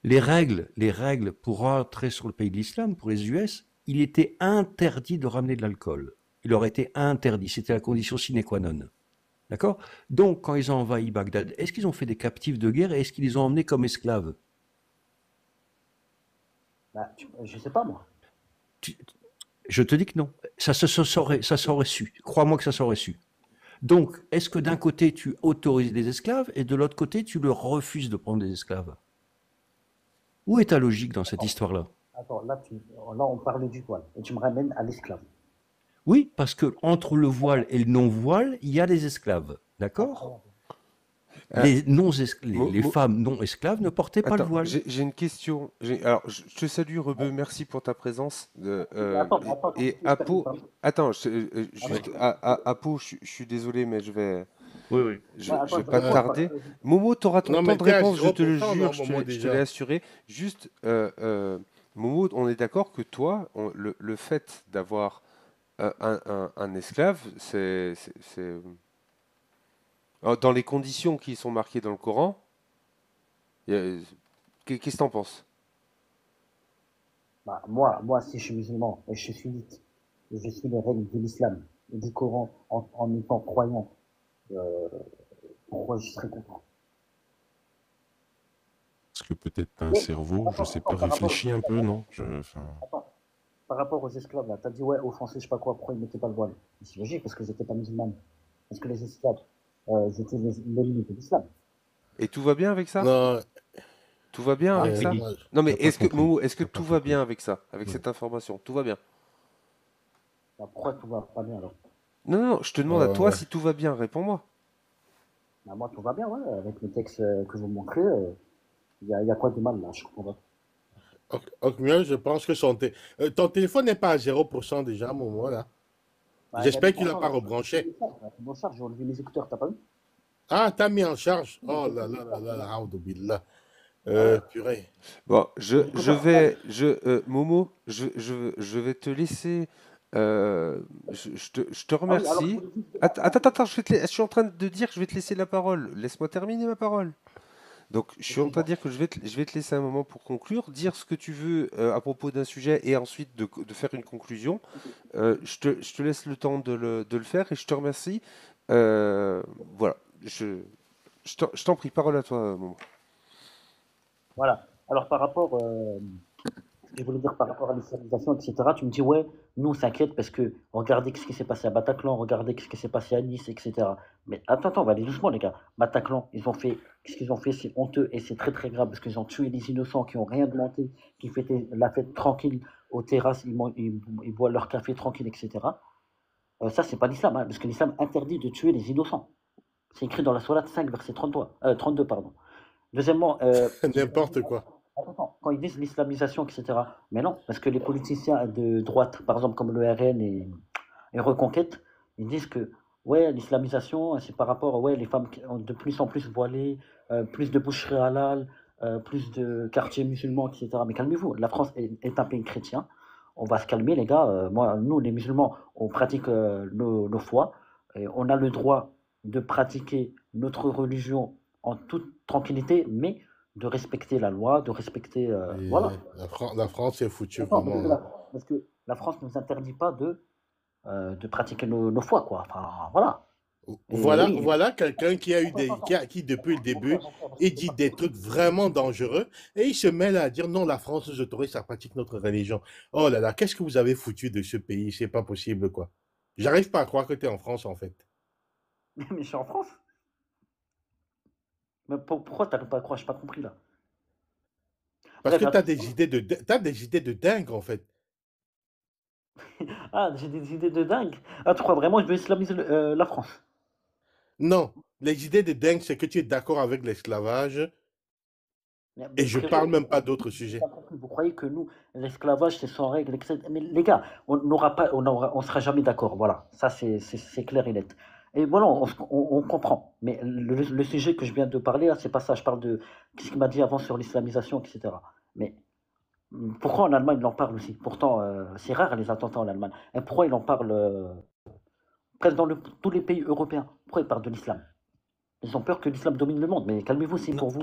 Les règles pour entrer sur le pays de l'islam, pour les US, il était interdit de ramener de l'alcool. Il leur était interdit. C'était la condition sine qua non. D'accord? Donc, quand ils ont envahi Bagdad, est-ce qu'ils ont fait des captifs de guerre et est-ce qu'ils les ont emmenés comme esclaves? Bah, je sais pas moi. Je te dis que non. Ça s'aurait su. Crois-moi que ça s'aurait su. Donc, est-ce que d'un côté, tu autorises des esclaves et de l'autre côté, tu leur refuses de prendre des esclaves? Où est ta logique dans cette histoire-là? Attends, là, on parle du voile et tu me ramènes à l'esclave. Oui, parce que entre le voile et le non-voile, il y a des esclaves. D'accord? Les femmes non esclaves ne portaient pas le Attends, voile. j'ai une question. Alors, je te salue, Rebeu, merci pour ta présence. Attends, Et Apo, attends, juste, Apo, je suis désolé, mais je vais pas tarder. Momo, tu auras ton Non, temps mais de t'es à réponse, je te le 0%, jure, non, je Momo, te déjà. l'ai assuré. Juste, Momo, on est d'accord que toi, le fait d'avoir un esclave, c'est dans les conditions qui sont marquées dans le Coran. Qu'est-ce que t'en penses? Bah, moi, si je suis musulman et je suis sunnite, et je suis les règles de l'islam et du Coran en étant croyant, pourquoi je serais content? que peut-être t'as un Mais cerveau, je sais attends, pas, par rapport, réfléchis un peu, non? attends, par rapport aux esclaves, là, t'as dit ouais, offensés, je sais pas quoi, pourquoi ils mettaient pas le voile? C'est logique parce que j'étais pas musulmane. Parce que les esclaves, étaient l'ennemi de l'islam. Et tout va bien avec ça? Non, Tout va bien avec ça? Oui, moi, Non, mais t'as pas compris. Momo, est-ce que T'as pas tout va compris. bien avec ça, avec Ouais. cette information? Tout va bien? Bah, pourquoi tout va pas bien alors? Non, non, je te demande à toi ouais. si tout va bien, réponds-moi. Bah, moi, tout va bien, ouais, avec le texte que vous montrez, y a quoi de mal là? Je comprends pas. Ocmium, je pense que ton téléphone n'est pas à 0% déjà, Momo, là. Bah, il a J'espère mis que tu en l'as pas charge. rebranché. Il a mis en charge, j'ai enlevé mes écouteurs, t'as pas vu? Ah, t'as mis en charge. Oui, Oh j'ai là mis là en là charge. là là, Aoudoubidallah. Ah ouais. Purée. Bon, Les je écouteurs, vais, Momo, je vais te laisser. Je te ah oui, alors je remercie. voulais juste. Attends, je suis en train de dire que je vais te laisser la parole. Laisse-moi terminer ma parole. Donc, je suis en train de Excuse-moi. dire que je vais te laisser un moment pour conclure, dire ce que tu veux à propos d'un sujet et ensuite de faire une conclusion. Je te laisse le temps de le faire et je te remercie. Voilà, je t'en prie, parole à toi, Momo. Voilà. Alors par rapport, ce que je voulais dire par rapport à l'islamisation, etc., tu me dis, ouais, nous on s'inquiète parce que regardez ce qui s'est passé à Bataclan, regardez ce qui s'est passé à Nice, etc. Mais attends, on va aller doucement, les gars. Bataclan, qu'est-ce qu'ils ont fait? C'est honteux et c'est très très grave parce qu'ils ont tué des innocents qui ont rien demandé, qui fêtaient la fête tranquille aux terrasses, ils boivent leur café tranquille, etc. Ça, c'est pas l'islam, hein, parce que l'islam interdit de tuer les innocents. C'est écrit dans la Sourate 5, verset 32, pardon. Deuxièmement, N'importe quoi. attends, quand ils disent l'islamisation, etc. Mais non, parce que les politiciens de droite, par exemple comme le RN et Reconquête, ils disent que ouais, l'islamisation, c'est par rapport, ouais, les femmes qui ont de plus en plus voilées, plus de boucheries halal, plus de quartiers musulmans, etc. Mais calmez-vous, la France est un pays chrétien. On va se calmer, les gars. Nous, les musulmans, on pratique nos foi. Et on a le droit de pratiquer notre religion en toute tranquillité, mais de respecter la loi, de respecter. Voilà. La France est foutue, Attends, vraiment. Hein. parce que la France ne nous interdit pas de pratiquer nos foi, quoi. Enfin, voilà. Et Voilà, oui. voilà quelqu'un qui a eu Attends. qui depuis le Mon début, frère, parce il que dit des trucs vraiment dangereux et il se met là à dire non, la France nous autorise à pratiquer notre religion. Oh là là, qu'est-ce que vous avez foutu de ce pays? C'est pas possible, quoi. J'arrive pas à croire que tu es en France, en fait. mais je suis en France. Mais pourquoi t'arrives pas à croire? Je n'ai pas compris là. Parce Bref, que tu as t'as des idées de dingue, en fait. ah, j'ai des idées de dingue. Ah, tu crois vraiment que je veux islamiser la France? Non, les idées de dingue, c'est que tu es d'accord avec l'esclavage Mais et je parle frérot, même pas d'autres j'ai sujets. pas compris. Vous croyez que nous, l'esclavage, c'est sans règle, etc. Mais les gars, on sera jamais d'accord. Voilà, ça c'est clair et net. Et voilà, on comprend. Mais le sujet que je viens de parler, là, c'est pas ça. Je parle de ce qu'il m'a dit avant sur l'islamisation, etc. Mais pourquoi en Allemagne il en parle aussi? Pourtant, c'est rare les attentats en Allemagne. Et pourquoi il en parle presque dans tous les pays européens? Pourquoi il parle de l'islam? Ils ont peur que l'islam domine le monde. Mais calmez-vous, c'est pour vous.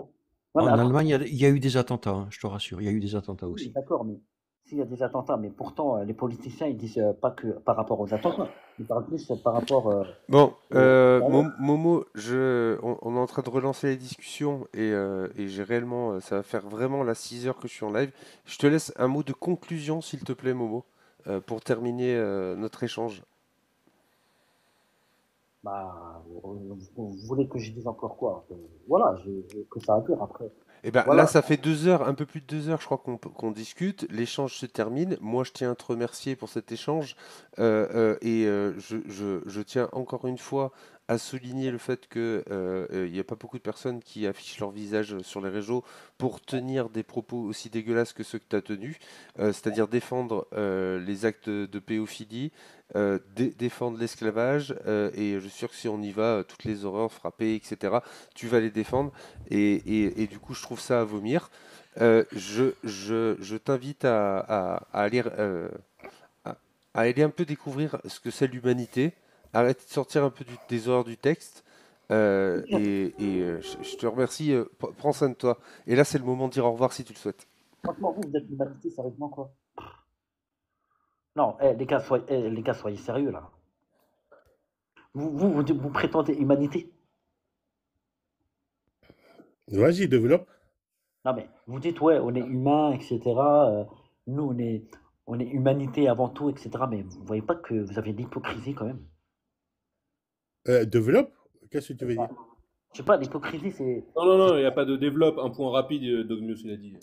Ouais, mais En attends. Allemagne, il y a eu des attentats, hein, je te rassure. Il y a eu des attentats Oui, aussi. d'accord, mais s'il y a des attentats, mais pourtant, les politiciens, ils disent pas que par rapport aux attentats, ils parlent plus par rapport Bon, aux. Momo, on est en train de relancer les discussions et j'ai réellement, ça va faire vraiment la 6 heures que je suis en live. Je te laisse un mot de conclusion, s'il te plaît, Momo, pour terminer notre échange. Bah, vous voulez que je dise encore quoi? Voilà, que ça à dire après. Eh ben, là, Voilà. ça fait 2 heures, un peu plus de 2 heures, je crois qu'on discute. L'échange se termine. Moi, je tiens à te remercier pour cet échange. Je tiens encore une fois à souligner le fait que il n'y a pas beaucoup de personnes qui affichent leur visage sur les réseaux pour tenir des propos aussi dégueulasses que ceux que tu as tenus, c'est-à-dire défendre les actes de pédophilie, défendre l'esclavage, et je suis sûr que si on y va, toutes les horreurs, frapper, etc., tu vas les défendre. Et du coup, je trouve ça à vomir. Je t'invite à aller, à aller un peu découvrir ce que c'est l'humanité. Arrête de sortir un peu des horreurs du texte. Je te remercie. Prends soin de toi. Et là, c'est le moment de dire au revoir si tu le souhaites. Franchement, vous êtes l'humanité, sérieusement, quoi. Non, les gars, soyez sérieux, là. Vous prétendez humanité? Vas-y, développe. Non, mais vous dites, ouais, on est humain, etc. Nous, on est humanité avant tout, etc. Mais vous voyez pas que vous avez de l'hypocrisie quand même? Développe? Qu'est-ce que tu Je sais veux pas, dire? je sais pas, l'hypocrisie, c'est. Non, il n'y a pas de développe. Un point rapide, Dogmius, il a dit.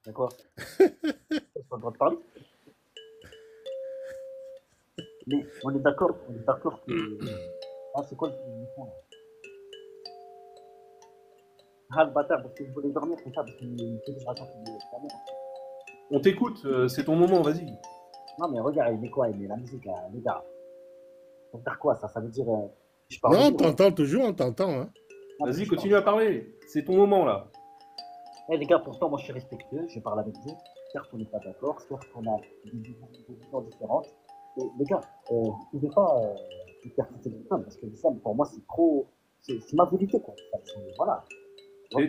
D'accord? J'ai pas le droit de parler. Mais on est d'accord que. Ah, c'est quoi le fond là? Ah, le bâtard, parce que je voulais dormir, c'est ça, parce qu'il me fait que je raconte une dernière. On t'écoute, c'est ton moment, vas-y. Non, mais regarde, il met quoi? Il met la musique, les gars. Ça veut dire quoi, ça? Ça veut dire. Je parle Non, de on nous. t'entend toujours, on t'entend. Hein. Non, mais Vas-y, je continue à parler. C'est ton moment, là. Eh, les gars, pourtant, moi je suis respectueux, je parle avec vous. Certes, on n'est pas d'accord, certes, on a des visions différentes. Et les gars, vous ne pouvez pas hypercritiquer l'islam, parce que l'islam, pour moi, c'est trop. C'est ma vérité, quoi. Voilà.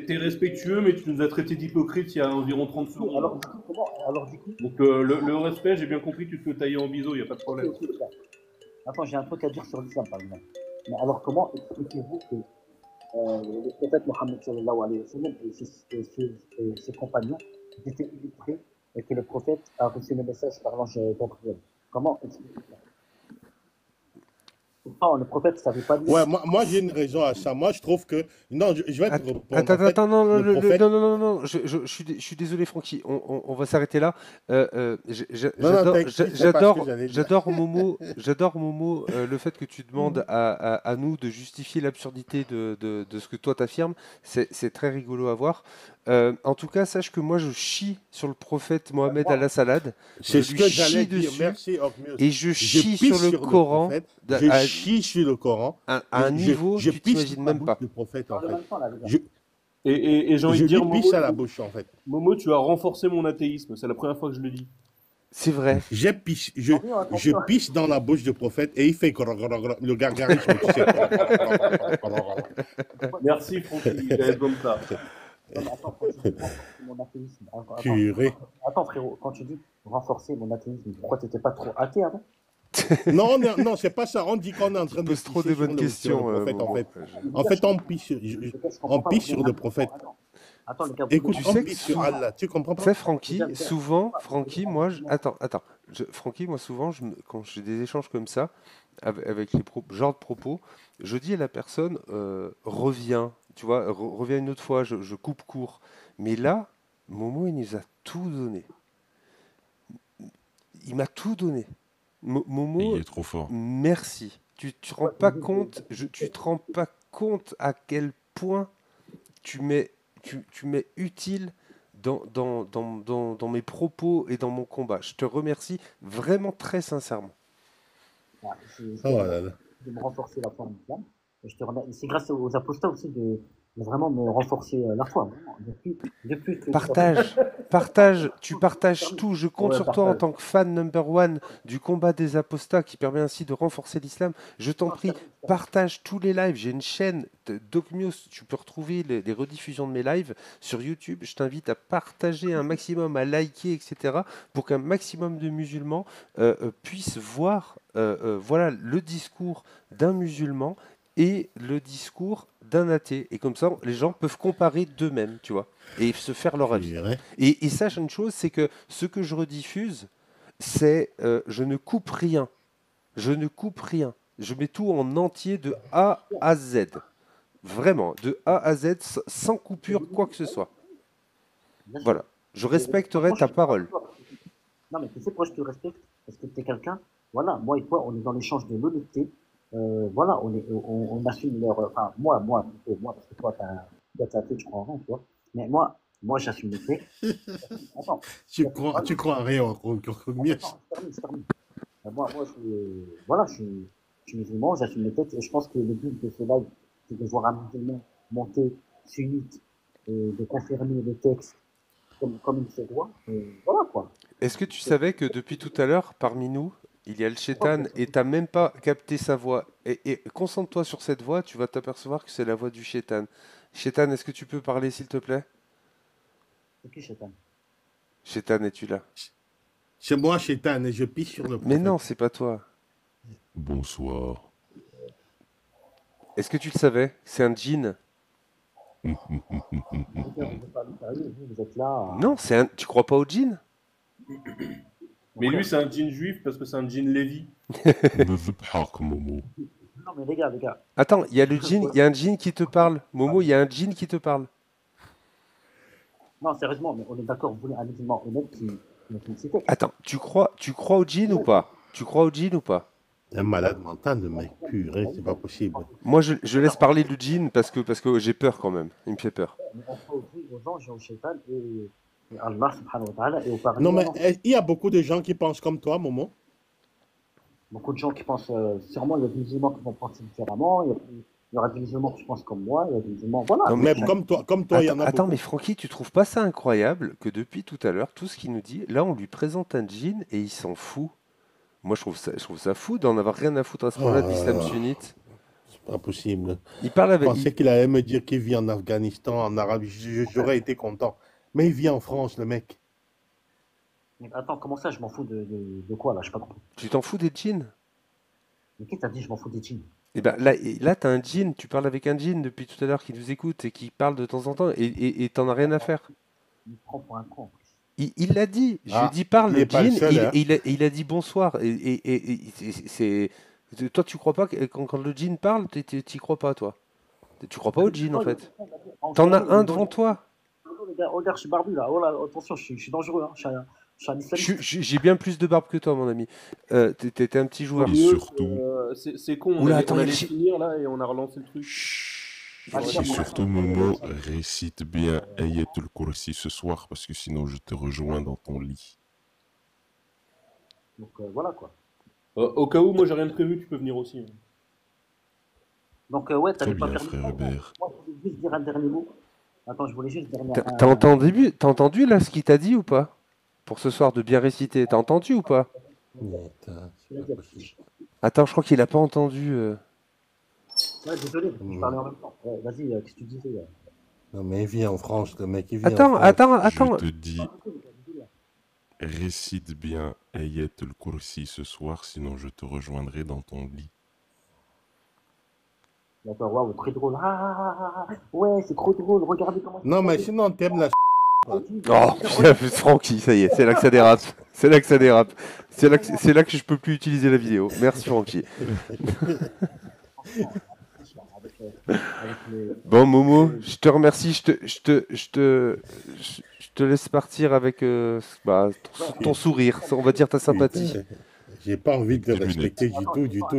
T'es respectueux, mais tu nous as traité d'hypocrite il y a environ 30 secondes. Alors, du coup, comment? Alors, du coup. Donc, le respect, j'ai bien compris, tu te peux tailler en biseau, il n'y a pas de problème. Ok, les gars. Attends, j'ai un truc à dire sur l'islam, par exemple. Mais alors, comment expliquez-vous que le prophète Mohammed sallallahu alayhi wa sallam et ses compagnons étaient illettrés et que le prophète a reçu le message par l'ange Gabriel? Comment expliquer ça? Pourtant, le prophète ne savait pas lire. Ouais, moi j'ai une raison à ça. Moi, je trouve que. Non, je vais te répondre. Attends, En fait, attends, non, le prophète. non, je suis désolé, Francky, on va s'arrêter là. Non, t'inquiète, c'est pas ce que j'allais dire. J'adore, Momo, le fait que tu demandes à nous de justifier l'absurdité de ce que toi t'affirmes. C'est très rigolo à voir. En tout cas, sache que moi, je chie sur le prophète Mohammed à la salade. C'est Je ce lui que j'allais chie dire. dessus. Merci, Ogmius. Et je chie pisse sur le Coran prophète, à je chie sur le Coran. à un niveau je que tu pisse t'imagines sur la même bouche pas. du prophète, en Parlez fait. même pas, là, les gars. Je, Et j'ai envie je de dire, lui pisse à la bouche, en fait. Momo, tu as renforcé mon athéisme. C'est la première fois que je le dis. C'est vrai. Je pisse dans la bouche du prophète et il fait le gargarisme, tu sais. Merci, Francky, j'avais besoin de ça. Non, mais attends, quand tu dis renforcer mon athéisme. Purée. Attends, frérot, quand tu dis renforcer mon athéisme, pourquoi tu n'étais pas trop athée avant? Non, c'est pas ça. On dit qu'on est en train de poses trop pisser des bonnes sur le prophète, questions, en fait. Momo. En fait, on pisse sur le prophète. Attends, les gars, Écoute, Tu on sais que pisse sur Allah. Tu comprends Tu pas? sais, Francky, souvent, Francky, moi, Francky, moi, souvent, quand j'ai des échanges comme ça, avec les genres de propos, je dis à la personne, reviens, tu vois, reviens une autre fois, je coupe court. Mais là, Momo, il nous a tout donné. Il m'a tout donné. Momo, Il est trop fort. merci. Tu te rends pas compte, tu te rends pas compte à quel point tu m'es utile dans mes propos et dans mon combat. Je te remercie vraiment très sincèrement. Oh là là. De me renforcer la foi en islam. Et je te remercie. C'est grâce aux apostats aussi de vraiment me renforcer la foi. Vraiment. Depuis que Tu partages tout. Je compte sur toi en tant que fan number one du combat des apostats qui permet ainsi de renforcer l'islam. Je t'en prie, partage tous les lives. J'ai une chaîne Dogmios, tu peux retrouver les rediffusions de mes lives sur YouTube. Je t'invite à partager un maximum, à liker, etc. pour qu'un maximum de musulmans puissent voir voilà, le discours d'un musulman et le discours d'un athée. Et comme ça, les gens peuvent comparer d'eux-mêmes, tu vois, et se faire leur avis. Et sache une chose, c'est que ce que je rediffuse, c'est je ne coupe rien. Je ne coupe rien. Je mets tout en entier de A à Z. Vraiment, de A à Z, sans coupure, quoi que ce soit. Voilà. Je respecterai ta parole. Non, mais tu sais pourquoi je te respecte? Parce que tu es quelqu'un, voilà, moi et toi, on est dans l'échange de l'honnêteté. Voilà, on assume leur. Enfin, moi, parce que toi, t'es athée, je crois en rien, tu vois. Mais moi j'assume les faits. Attends. Tu crois à rien, encore mieux. Je termine. Moi, je suis musulman, j'assume les faits, et je pense que le but de ce live, c'est de voir un musulman monter sunnite, et de confirmer les textes comme il se doit. Voilà, quoi. Est-ce que tu savais que depuis tout à l'heure, parmi nous, il y a le Shaitan et tu n'as même pas capté sa voix. Et concentre-toi sur cette voix, tu vas t'apercevoir que c'est la voix du Shaitan. Shaitan, est-ce que tu peux parler, s'il te plaît? C'est qui Shaitan? Shaitan, es-tu là? C'est moi, Shaitan, et je pisse sur le prophète. Mais non, c'est pas toi. Bonsoir. Est-ce que tu le savais? C'est un djinn. Vous êtes là. Non, tu crois pas au djinn? Mais lui, c'est un djinn juif parce que c'est un djinn Lévi. Momo. Non, mais les gars. Attends, il y a un djinn qui te parle. Momo, il y a un djinn qui te parle. Non, sérieusement, mais on est d'accord, vous voulez un musulman honnête qui me cite. Attends, tu crois au djinn ou pas? Tu crois au djinn ou pas? Un malade mental, le mec, purée, c'est pas possible. Moi, je laisse parler le djinn parce que j'ai peur quand même. Il me fait peur. Mais on peut ouvrir aux anges et au shaitan et Allah subhanahu wa ta'ala et au paradis. Non, mais il y a beaucoup de gens qui pensent comme toi, Momo. Beaucoup de gens qui pensent, sûrement, il y a des musulmans qui vont penser différemment, il y aura des musulmans qui pensent comme moi, il y a des musulmans, voilà. Non, Même comme toi, il y en a Attends, beaucoup. mais Francky, tu trouves pas ça incroyable que depuis tout à l'heure, tout ce qu'il nous dit, là, on lui présente un djinn et il s'en fout. Moi, je trouve ça fou d'en avoir rien à foutre à ce moment-là de l'islam sunnite. C'est pas possible. Il parle Je avec. pensais qu'il allait me dire qu'il vit en Afghanistan, en Arabie. J'aurais été content. Mais il vit en France, le mec. Mais attends, comment ça, je m'en fous de quoi, là, je sais pas compris. Tu t'en fous des djinns? Mais qui t'a dit je m'en fous des djinns? Et ben là t'as un djinn, tu parles avec un djinn depuis tout à l'heure qui nous écoute et qui parle de temps en temps et t'en as rien à faire. Il me prend pour un con. Il l'a dit, je lui ai dit il parle le est pas le djinn, seul, hein. il a dit bonsoir. Toi tu crois pas que quand le djinn parle, t'y crois pas toi. Tu crois pas au djinn en fait. T'en as un devant toi. Les gars, regarde, je suis barbu là. Oh là, attention, je suis dangereux. Hein. Je suis un islamiste. J'ai bien plus de barbe que toi, mon ami. T'es un petit joueur. Et surtout, C'est con, Oula, on attends, allait j'ai- finir là et on a relancé le truc. et surtout, Momo, récite bien Ayatul Kursi ce soir parce que sinon je te rejoins dans ton lit. Donc voilà quoi. Au cas où, moi j'ai rien de prévu, tu peux venir aussi. Hein. Donc ouais, Très t'allais pas bien, faire frère Hébert. Moi, je voulais juste dire un dernier mot. Attends, je voulais juste dire T'as entendu là ce qu'il t'a dit ou pas? Pour ce soir de bien réciter, t'as entendu ou pas? Putain, c'est pas possible. Attends, je crois qu'il a pas entendu. Ouais, désolé, je parlais en même temps. Ouais, vas-y, qu'est-ce que tu disais Non, mais il vit en France, le mec, il vit Attends, en France. attends. Je te dis, récite bien Ayatul Kursi ce soir, sinon je te rejoindrai dans ton lit. D'accord, waouh, très drôle. Ouais, c'est trop drôle, regardez comment... Non, mais sinon, t'aimes la Oh, putain, Francky, ça y est, c'est là que ça dérape. C'est là que ça dérape. C'est là que je peux plus utiliser la vidéo. Merci, Francky. Bon, Momo, je te remercie. Je te laisse partir avec ton sourire. On va dire ta sympathie. J'ai pas envie de te Des respecter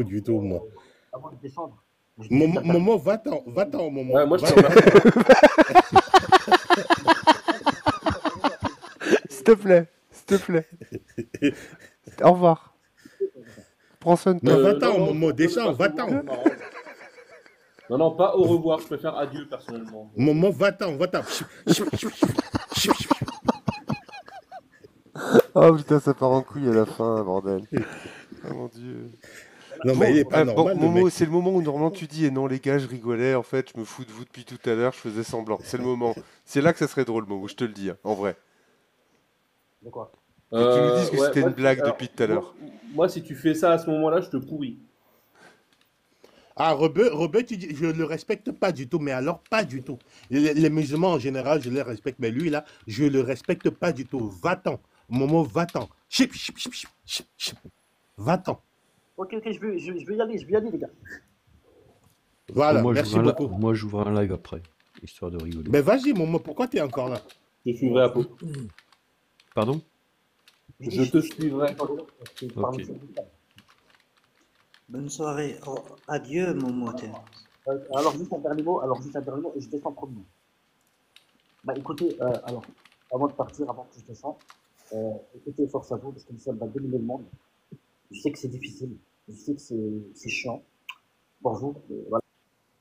du tout, moi. Avant de descendre... Momo, va-t'en, Momo. Ouais, moi je te Va-t'en. remercie. S'il te plaît. Au revoir. Prends soin de Mais toi. va-t'en, non, Momo, non, descends, non, va-t'en. Non, pas au revoir, je préfère adieu personnellement. Momo, va-t'en. Oh putain, ça part en couille à la fin, bordel. Oh mon dieu. Non, mais il est pas normal, le Momo, mec. c'est le moment où normalement tu dis, et non les gars, je rigolais, en fait, je me fous de vous depuis tout à l'heure, je faisais semblant. C'est le moment. C'est là que ça serait drôle, Momo, je te le dis, hein, en vrai. De quoi? Que tu nous dises que Ouais, c'était moi, une blague alors, depuis tout à l'heure. Moi, si tu fais ça à ce moment-là, je te pourris. Ah, Rebeu, tu dis, je le respecte pas du tout, mais alors pas du tout. Les musulmans en général, je les respecte, mais lui là, je le respecte pas du tout. Va-t'en, Momo, va-t'en. Chip. Va-t'en. Ok, je vais y aller, les gars. Voilà, Moi, merci j'ouvre un beaucoup. moi, j'ouvre un live après, histoire de rigoler. Mais vas-y, Momo, pourquoi tu es encore là? Je suivrai à peu. Pardon? Je te suivrai. Ok. Bonne soirée. Oh, adieu, Momo. Alors, juste un dernier mot, et je descends premier. Bah écoutez, alors, avant de partir, avant que je descende, écoutez, force à vous, parce que l'islam va dominer le monde. Je sais que c'est difficile, je sais que c'est chiant pour vous, mais voilà.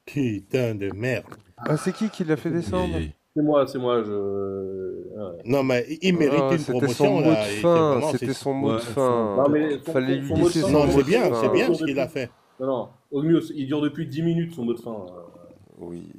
Putain de merde. Ah, c'est qui l'a fait descendre? C'est moi, Non, mais il mérite une C'était promotion son mot là. de et fin, vraiment, c'était c'est- son mot de Ouais, fin. Non, mais Fallait lui son mot de laisser fin, son Non, mot c'est de bien, fin. c'est bien ce qu'il a fait. Non, au mieux, il dure depuis 10 minutes son mot de fin. Oui.